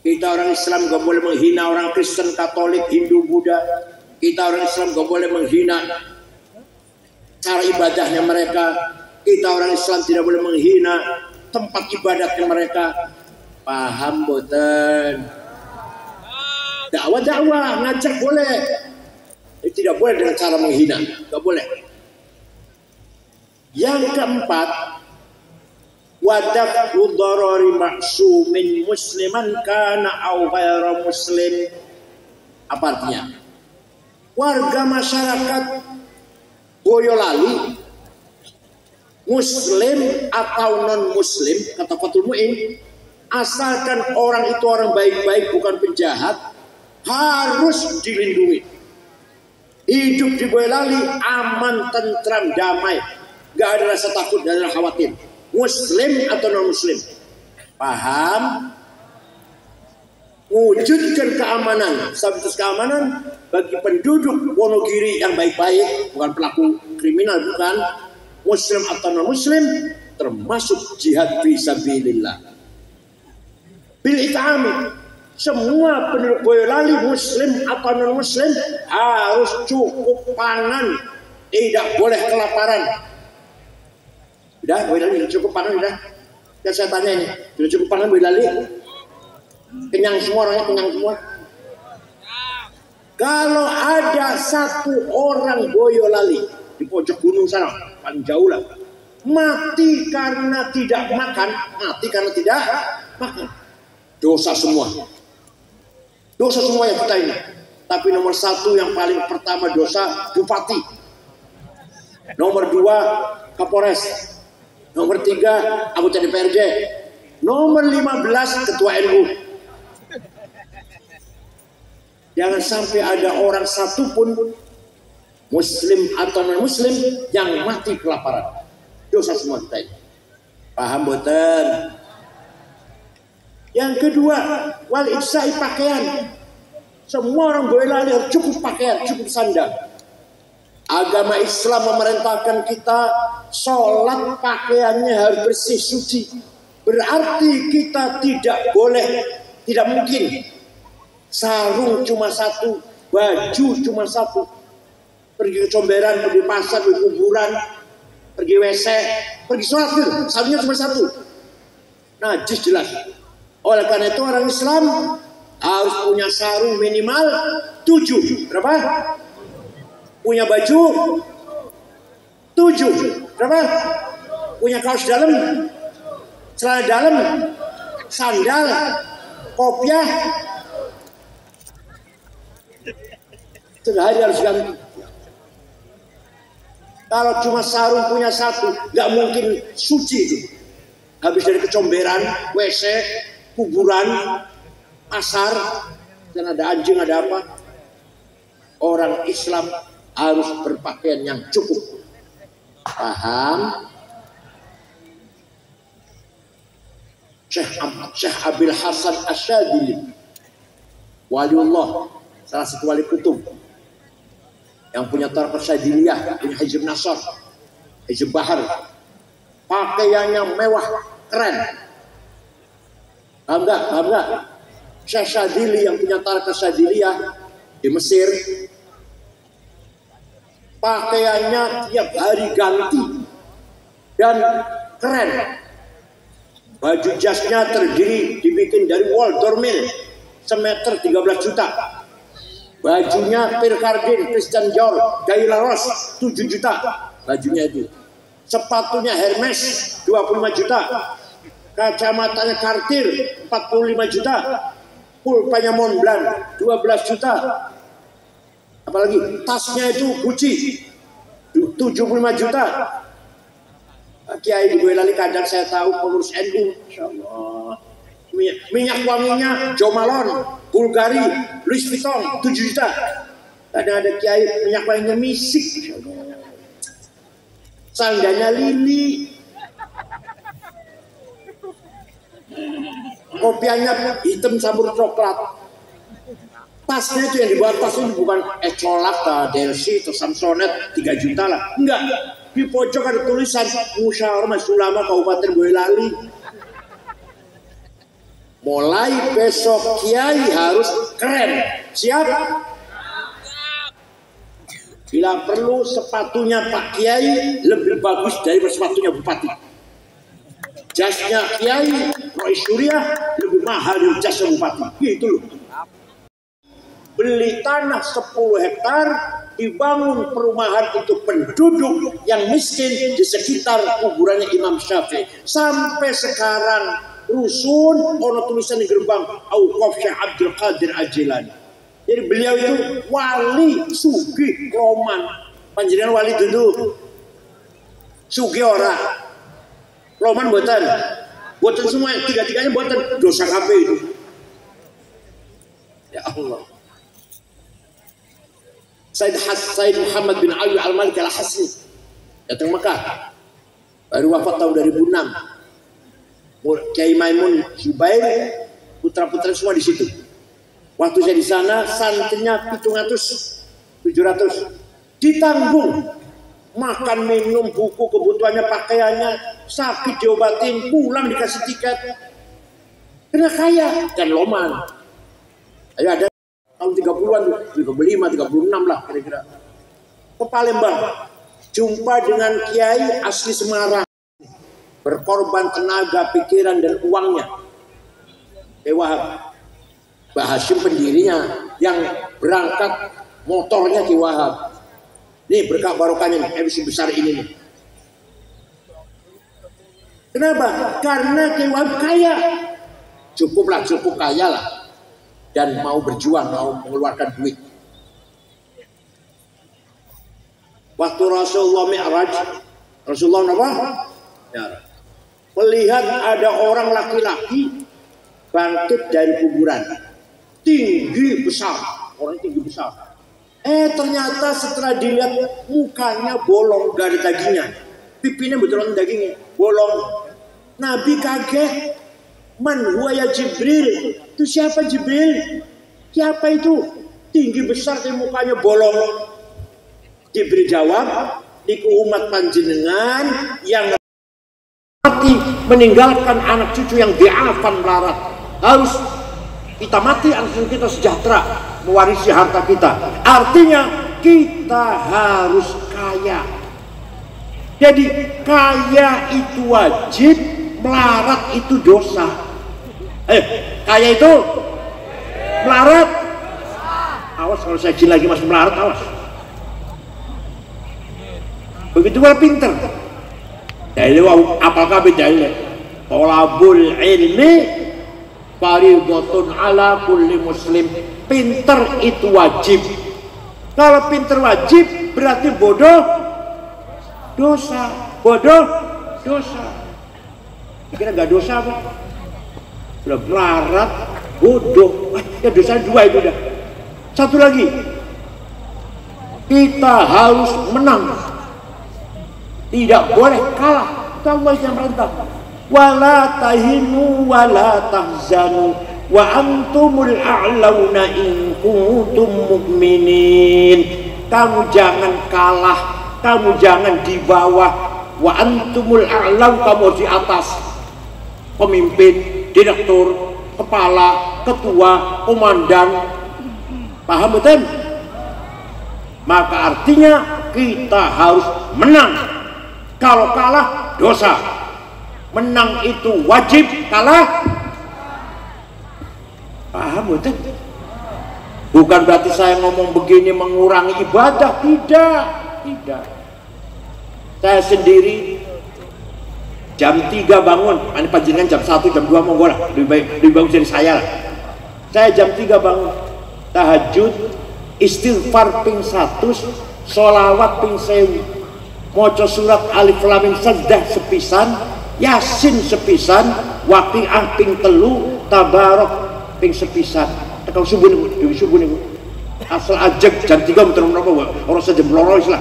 Speaker 2: Kita orang Islam gak boleh menghina orang Kristen, Katolik, Hindu, Buddha. Kita orang Islam gak boleh menghina cara ibadahnya mereka. Kita orang Islam tidak boleh menghina tempat ibadatnya mereka. Paham boten? Dakwah, ngajak boleh. Tidak boleh dengan cara menghina, tidak boleh. Yang keempat, wadaf'u dharari ma'sumin musliman kana aw ghaira muslim. Apa artinya? Warga masyarakat Boyolali, muslim atau non muslim, kata Fathul Mu'in, asalkan orang itu orang baik-baik, bukan penjahat, harus dilindungi. Hidup di Boyolali aman, tentram, damai, gak ada rasa takut, gak ada khawatir. Muslim atau non muslim, paham? Wujudkan keamanan, stabilitas keamanan bagi penduduk Wonogiri yang baik-baik, bukan pelaku kriminal, bukan. Muslim atau non muslim, termasuk jihad fisabilillah. Bil it'ami, semua penduduk Boyolali muslim atau non muslim harus cukup pangan, tidak boleh kelaparan. Udah, Boyolali cukup pangan udah. Dan saya tanya ini, sudah cukup pangan Boyolali? Kenyang semua orangnya, kenyang semua. Kalau ada satu orang Boyolali di pojok gunung sana, kan jauh lah, mati karena tidak makan, dosa semua. Dosa semua yang kita ini. Tapi nomor satu yang paling pertama dosa bupati. Nomor 2 Kapolres. Nomor 3 anggota DPRD. Nomor 15 ketua NU. Jangan sampai ada orang satu pun muslim atau non muslim yang mati kelaparan. Dosa semua kita ini. Paham boten? Yang kedua, wal ihsai pakaian. Semua orang Boyolali harus cukup pakaian, cukup sandal. Agama Islam memerintahkan kita sholat pakaiannya harus bersih suci. Berarti kita tidak boleh, tidak mungkin sarung cuma satu, baju cuma satu. Pergi ke comberan, pergi pasar, pergi kuburan, pergi WC, pergi sholat, sarungnya cuma satu. Najis jelas. Oleh karena itu orang Islam harus punya sarung minimal 7. Berapa? Punya baju 7. Berapa? Punya kaos dalam, celana dalam, sandal, kopiah. Sehari harus ganti. Kalau cuma sarung punya satu, nggak mungkin suci itu. Habis dari kecomberan, WC, kuburan, pasar, dan ada anjing, ada apa. Orang Islam harus berpakaian yang cukup. Paham? Syekh Abil Hasan Asyadili, waliullah, salah satu wali kutub yang punya Tariqah Syadiliyah, punya Hizb Nasr, Hizb Bahar, pakaiannya mewah, keren. Paham nggak? Paham nggak? Syekh Syadili yang punya Tariqah Syadiliyah di Mesir, pakaiannya tiap hari ganti dan keren. Baju jasnya dibikin dari Waldorf Mill, semeter 13 juta. Bajunya Pierre Cardin, Christian Dior, Gaila Ross 7 juta. Bajunya itu. Sepatunya Hermes 25 juta. Kacamatanya Cartier 45 juta. Pulpanya Montblanc 12 juta. Apalagi tasnya itu Gucci 75 juta. Kiai di Boyolali kadang saya tahu pengurus NU, insyaallah. Minyak wanginya Jo Malone, Bulgari, Louis Vuitton 7 juta. Kadang ada kiai minyak wanginya Misik, insyaallah. Sandalnya Lili. Kopiannya hitam campur coklat. Tasnya itu yang dibuat tas ini bukan Ecolab, Delsi, atau Samsonite 3 juta lah. Enggak. Di pojok ada tulisan Musyawarah Majelis Ulama Kabupaten Boyolali. Mulai besok kiai harus keren. Siap? Bila perlu sepatunya Pak Kiai lebih bagus dari sepatunya Bupati. Jasnya Kiai Roy Surya lebih mahal dari jasnya Bupati. Gitu loh. Beli tanah 10 hektar, dibangun perumahan untuk penduduk yang miskin di sekitar kuburannya Imam Syafi'i. Sampai sekarang rusun ono tulisan di gerbang Auqaf Syekh Abdul Qadir Al-Jilani. Jadi beliau itu wali sugih roman. Panjenengan wali dulu. Sugih ora. Roman buatan. Buatan semua, tiga-tiganya buatan dosa kabeh itu. Ya Allah. Sayyid Muhammad bin Ali Al-Malik Al-Hasni datang Mekah, baru wafat tahun 2006. Kiai Maimun Zubair, putra-putra semua di situ. Waktu saya di sana, santrinya 700 ditanggung, makan minum, buku, kebutuhannya, pakaiannya, sakit diobatin, pulang dikasih tiket, kena kaya dan loman. Ayo ada tahun 30-an, 35, 36 lah kira-kira. Ke Palembang, jumpa dengan kiai asli Semarang, berkorban tenaga, pikiran dan uangnya. Kiai Wahab, Mbah Hashim pendirinya, yang berangkat motornya Kiai Wahab. Nih berkah barokahnya nih, MC besar ini nih. Kenapa? Karena Kiai Wahab kaya, cukup kaya lah. Dan mau berjuang, mau mengeluarkan duit. Waktu Rasulullah Mi'raj, Rasulullah apa? Mi'raj. Melihat ada orang laki-laki bangkit dari kuburan. Tinggi besar, orang tinggi besar. Ternyata setelah dilihat mukanya bolong, gak ada dagingnya. Pipinya betulan dagingnya, bolong. Nabi kaget. Man huwa ya Jibril? Itu siapa Jibril? Siapa itu? Tinggi besar tapi mukanya bolong. Jibril jawab, iku umat panjenengan yang mati meninggalkan anak cucu yang diafan melarat. Harus kita mati, langsung kita sejahtera, mewarisi harta kita. Artinya kita harus kaya. Jadi kaya itu wajib, melarat itu dosa. Kaya itu melarat. Awas kalau saya jin lagi masuk melarat, awas. Begitu kalau pinter. Dalil apakah bedanya? Thalabul ilmi fardhatun ala kulli muslim. Pinter itu wajib. Kalau pinter wajib berarti bodoh dosa. Bodoh dosa. Kira nggak dosa apa? Sudah melarat, bodoh. Ya dosa dua itu dah. Satu lagi, kita harus menang. Tidak boleh kalah. Itu Allah yang merintah. Wala tahinu wala tahzanu wa antumul a'launa in kuntum mu'minin. Kamu jangan kalah, kamu jangan di bawah. Wa antumul a'lau, kamu di atas. Pemimpin, direktur, kepala, ketua, komandan. Paham betul? Maka artinya kita harus menang. Kalau kalah dosa. Menang itu wajib, kalah paham betul? Bukan berarti saya ngomong begini mengurangi ibadah, tidak. Saya sendiri jam 3 bangun, ini panjenengan jam 1, jam 2 monggo lah, lebih bagus dari saya lah. Saya jam 3 bangun, tahajud, istighfar ping 100, sholawat ping 1000, maca surat alif lam mim sajdah sepisan, yasin sepisan, waqiah ping 3, tabarok ping sepisan. Tekau subuh nih, asal ajak jam 3 muter menapa orang saja melorois lah.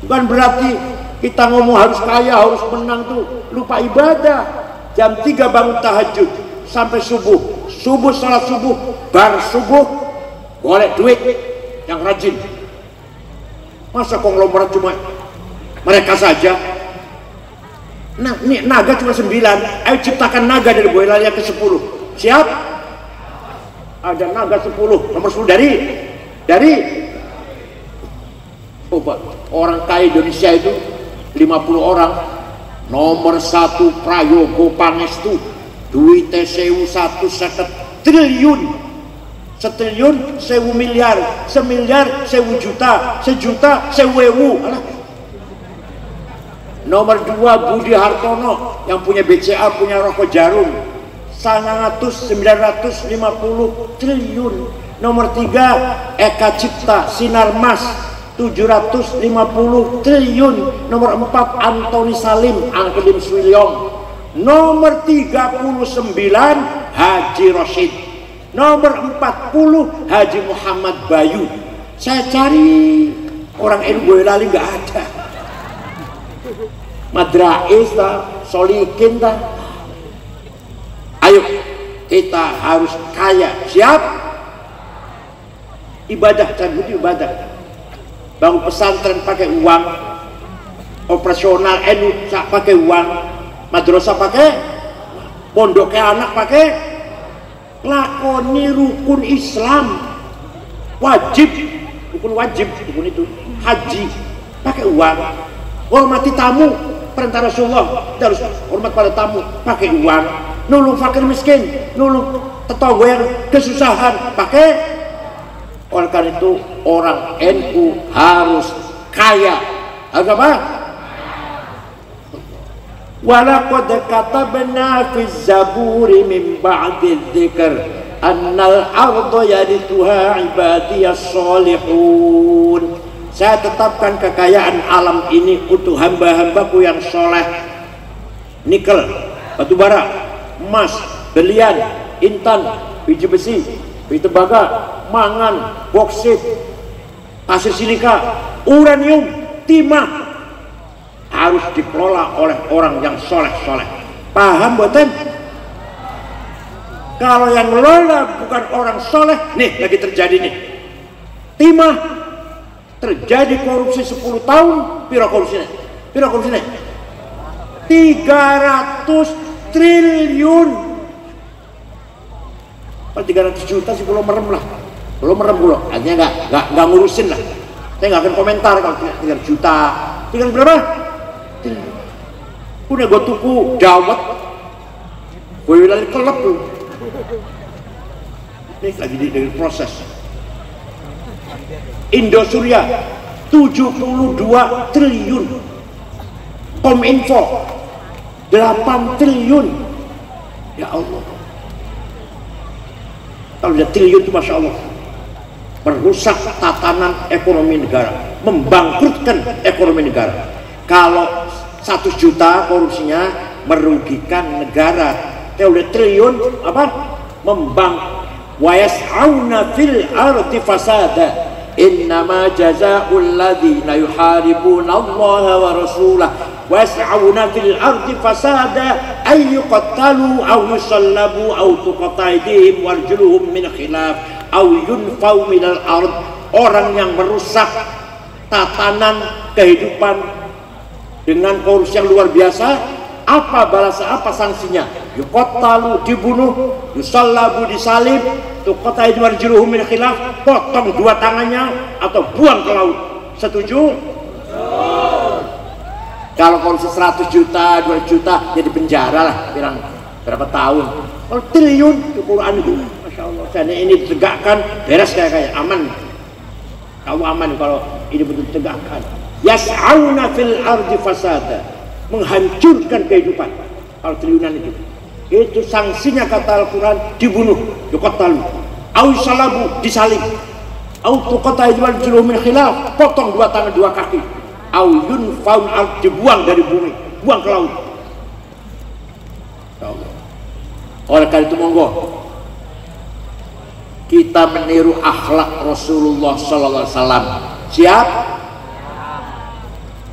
Speaker 2: Bukan berarti kita ngomong harus kaya, harus menang tuh, lupa ibadah. Jam 3 bangun tahajud sampai subuh, salat subuh, bar subuh, golek duit yang rajin. Masa konglomerat cuma mereka saja? Nah, ini naga cuma 9. Ayo ciptakan naga dari Boyolali yang ke-10. Siap? Ada naga 10, nomor 10 dari coba orang kaya Indonesia itu 50 orang. Nomor 1 Prayogo Pangestu, duitnya 1.150 triliun. Setriliun 1.000 miliar, semiliar 1.000 juta, sejuta 1.000. Alah. Nomor 2 Budi Hartono yang punya BCA, punya rokok jarum, 950 triliun. Nomor 3 Eka Cipta Sinarmas, 750 triliun. Nomor 4 Antoni Salim Angkelim Swilyong. Nomor 39 Haji Rosid. Nomor 40 Haji Muhammad Bayu. Saya cari orang NU Boyolali nggak ada. Madrais ta, Solikin ta. Ayo kita harus kaya. Siap? Ibadah, cabut ibadah. Bangun pesantren pakai uang, operasional NU pakai uang, madrasah pakai, pondoknya anak pakai, lakoni rukun Islam wajib, rukun wajib, rukun itu haji pakai uang. Hormati tamu, perintah Rasulullah, kita harus hormat pada tamu pakai uang. Nulung fakir miskin, nulung tetangga yang kesusahan pakai. Oleh karena itu orang NU harus kaya. Harus apa? Walaqad katabna fi zaburi min ba'di dzikr annal arda yarithuha ibadiyas sholihun. Saya tetapkan kekayaan alam ini untuk hamba-hambaku yang soleh. Nikel, batu bara, emas, berlian, intan, biji besi, biji tembaga, mangan, boksit, pasir silika, uranium, timah harus dikelola oleh orang yang soleh-soleh. Paham boten? Kalau yang ngelola bukan orang soleh, nih lagi terjadi nih. Timah terjadi korupsi 10 tahun, piro korupsinya? 300 triliun. 300 juta sih belum merem lah. Belum merem belum. Artinya enggak ngurusin lah. Saya enggak akan komentar kalau 300 juta. 300 berapa? Udah gue tuku dawet. Gue lagi kelep tuh. Ini lagi di proses. Indosuria 72 triliun. Kominfo 8 triliun. Ya Allah. Kalau udah triliun itu Masya Allah, merusak tatanan ekonomi negara, membangkrutkan ekonomi negara. Kalau 1 juta korupsinya merugikan negara, kalau udah triliun apa? Wa yas'auna fil ardi fasada. Innama jazaa'ul ladzina yuharibuna Allah wa rasulahu wa yas'auna fil ardi fasada ay yuqtalu aw yusallabu aw tuqatta aydihim warjuluhum min khilaf aw yunfau minal ard. Orang yang merusak tatanan kehidupan dengan korupsi yang luar biasa, apa balasan, apa sanksinya? Yuqtalu, dibunuh, yusallabu, disalib, tuqatta aydihim warjuluhum min khilaf, potong 2 tangannya atau buang ke laut. Setuju? Kalau korupsi 100 juta, 2 juta, jadi penjara lah, berapa tahun. Kalau triliun, itu Quran itu, Masya Allah. Jadi ini ditegakkan, beres kayak aman. Kamu aman kalau ini betul ditegakkan. Yas'auna fil ardi fasada, menghancurkan kehidupan. Kalau triliunan itu sanksinya kata Al-Quran, dibunuh, yuqtalu, au salabu, disalib, au tuqatta aydihim min khilaf, potong 2 tangan 2 kaki, au yunfau al, dibuang dari bumi, buang ke laut. Ya Allah. Oleh karena itu monggo kita meniru akhlak Rasulullah sallallahu alaihi wasallam. Siap?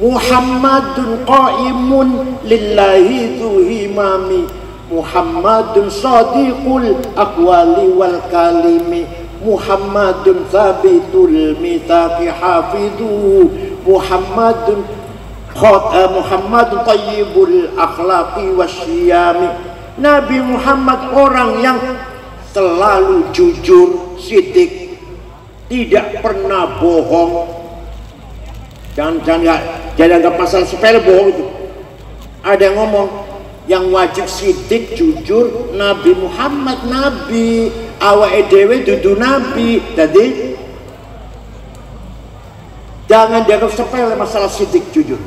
Speaker 2: Muhammadun qaimun lillahi dhu himami, Muhammadun sadiqul aqwali wal kalimi, Muhammadun thabitul mitsaqi hafidhu, Muhammadun tayyibul akhlaqi wasyiyami. Nabi Muhammad orang yang selalu jujur, sidik, tidak pernah bohong. Jangan anggap masalah sepele bohong itu. Ada yang ngomong yang wajib sidik jujur Nabi Muhammad, Nabi awake dhewe dudu Nabi. Jadi jangan dianggap sepele masalah sidik jujur.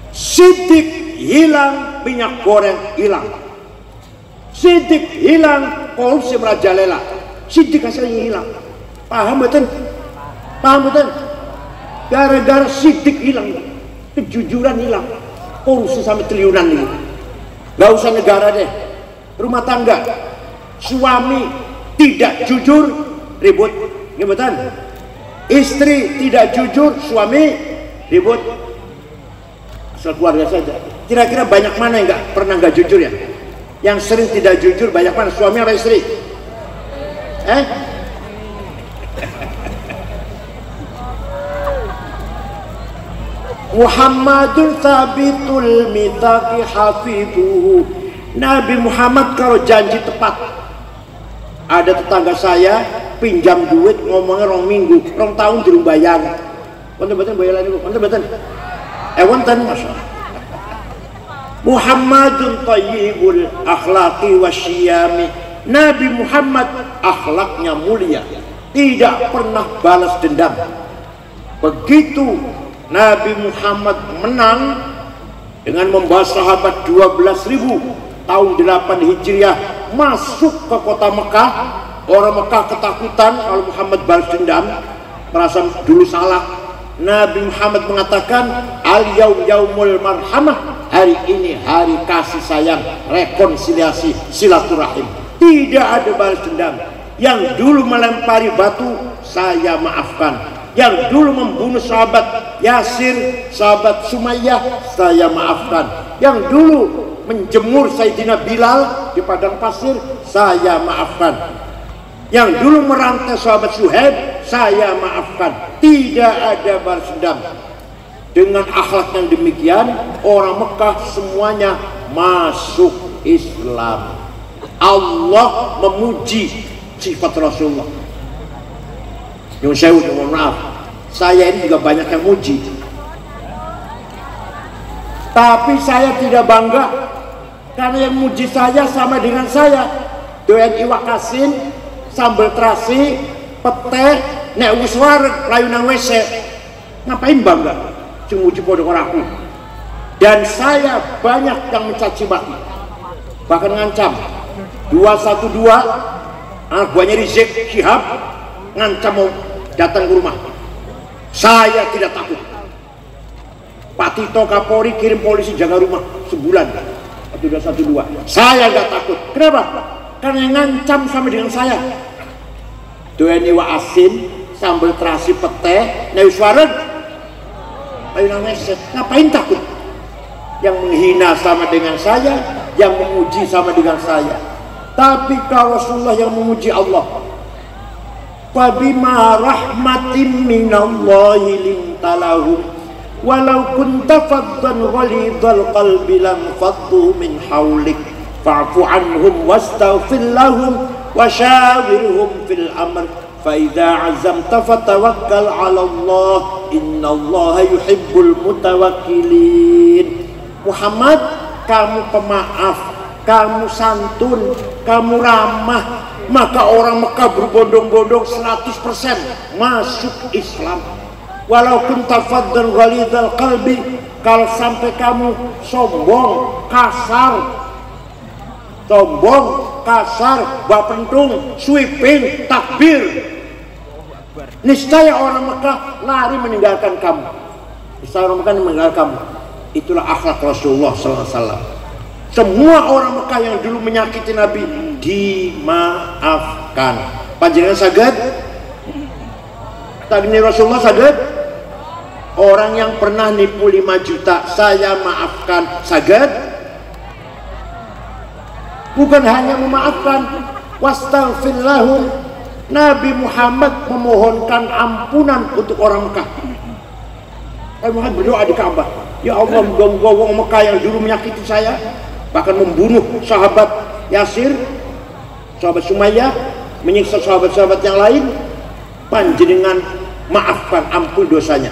Speaker 2: Sidik hilang, minyak goreng hilang. Sidik hilang, korupsi merajalela. Sidik hasilnya hilang. Paham betul? Paham betul? Gara-gara sidik hilang, kejujuran hilang, korupsi sampai triliunan ini. Gak usah negara deh, rumah tangga, suami tidak jujur, ribut, ributan. Istri tidak jujur, suami ribut. Asal keluarga saja. Kira-kira banyak mana yang pernah jujur ya? Yang sering tidak jujur banyak mana, suami apa istri? Muhammadun thabitul mitsaqi hafidhu. Nabi Muhammad kalau janji tepat. Ada tetangga saya pinjam duit ngomongnya 2 minggu, 2 tahun durung bayar. Wonten mboten bayar niku? Wonten mboten? Wonten masyaallah. Muhammadun tayyibul akhlaqi wasyiyami. Nabi Muhammad akhlaknya mulia, tidak pernah balas dendam. Begitu Nabi Muhammad menang dengan membawa sahabat 12.000 tahun 8 Hijriah masuk ke kota Mekah. Orang Mekah ketakutan kalau Muhammad balas dendam, merasa dulu salah. Nabi Muhammad mengatakan al-yaum yaumul marhamah, hari ini hari kasih sayang, rekonsiliasi, silaturahim. Tidak ada balas dendam. Yang dulu melempari batu saya maafkan,
Speaker 3: Yang dulu membunuh sahabat Yasir, sahabat Sumayyah, saya maafkan. Yang dulu menjemur Sayyidina Bilal di padang pasir, saya maafkan. Yang dulu merantai sahabat Suhaib, saya maafkan. Tidak ada balas dendam. Dengan akhlak yang demikian, orang Mekah semuanya masuk Islam. Allah memuji sifat Rasulullah. Yang saya mohon maaf, saya ini juga banyak yang muji, tapi saya tidak bangga karena yang muji saya sama dengan saya. Doyan iwak asin, sambal terasi, pete, nek wis wareg layu nang WC. Ngapain bangga? Sing muji padha karo aku. Dan saya banyak yang mencaci maki, bahkan ngancam. 212 anak buahnya Rizik Syihab ngancam mau datang ke rumah. Saya tidak takut. Pak Tito Kapolri kirim polisi jaga rumah sebulan. 212. Saya nggak takut. Kenapa? Karena yang ngancam sama dengan saya. Doeni wa asin, sambal terasi pete, neuswaret, ayo nangis. Ngapain takut? Yang menghina sama dengan saya, yang memuji sama dengan saya. Tapi kalau Rasulullah yang memuji Allah, fabima rahmatin minallahi lintalahum walau kunta faddan ghalidhal qalbi lam faddu min hawlik fa'fu anhum wastaghfir lahum washawirhum fil amr fa idza azamta fatawakkal 'ala Allah innallaha yuhibbul mutawakkilin. Muhammad, kamu pemaaf, kamu santun, kamu ramah, maka orang Mekah berbondong-bondong 100% masuk Islam. Walaupun tafaddan ghalidhal qalbi, kalau sampai kamu sombong, kasar, bapentung, sweeping, takbir, niscaya orang Mekah lari meninggalkan kamu. Niscaya orang Mekah meninggalkan kamu. Itulah akhlak Rasulullah SAW. Semua orang Mekah yang dulu menyakiti Nabi dimaafkan. Panjenengan saged? Tadi Rasulullah saged? Orang yang pernah nipu 5 juta saya maafkan, saged? Bukan hanya memaafkan, wastaghfir lahum. Nabi Muhammad memohonkan ampunan untuk orang Mekah. Nabi Muhammad berdoa di Ka'bah, ya Allah, moga-moga wong Mekah yang dulu menyakiti saya, bahkan membunuh sahabat Yasir, sahabat Sumayyah, menyiksa sahabat-sahabat yang lain, panjenengan maafkan, ampun dosanya.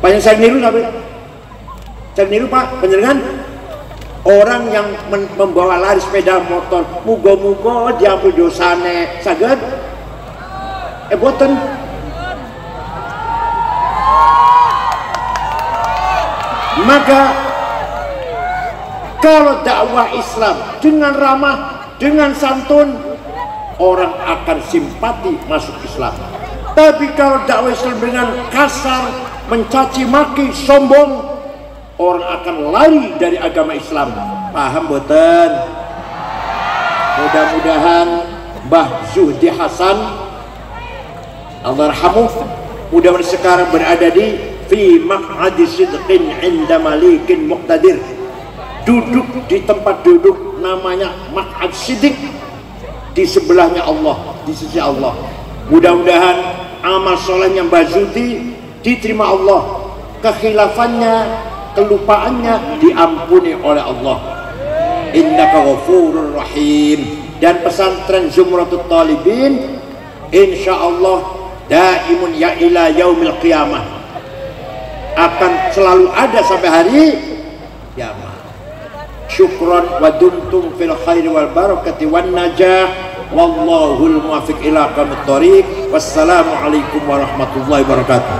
Speaker 3: Panjenengan saya niru tapi saya niru Pak, panjenengan orang yang membawa lari sepeda motor, muga-muga diampun dosane, saged? Boten. Maka kalau dakwah Islam dengan ramah, dengan santun, orang akan simpati masuk Islam. Tapi kalau dakwah Islam dengan kasar, mencaci maki, sombong, orang akan lari dari agama Islam. Paham boten? Mudah-mudahan Mbah Zuhdi Hasan, Allah yarhamuh, mudah-mudahan sekarang berada di fi maq'adi sidqin 'inda malikin muqtadir, duduk di tempat duduk namanya maq'ad sidq, di sebelahnya Allah, di sisi Allah. Mudah-mudahan amal solehnya Mbah Zuhdi diterima Allah, kekhilafannya, kelupaannya diampuni oleh Allah. Innaka ghafurur rahim. Dan pesantren Zumratut Talibin insyaallah daimun ya ila yaumil qiyamah, akan selalu ada sampai hari kiamat. Syukran wa dumtum fil khairi wal barakati wan najah, wallahul muwaffiq ila aqwamit thoriq. Wassalamu alaikum warahmatullahi wabarakatuh.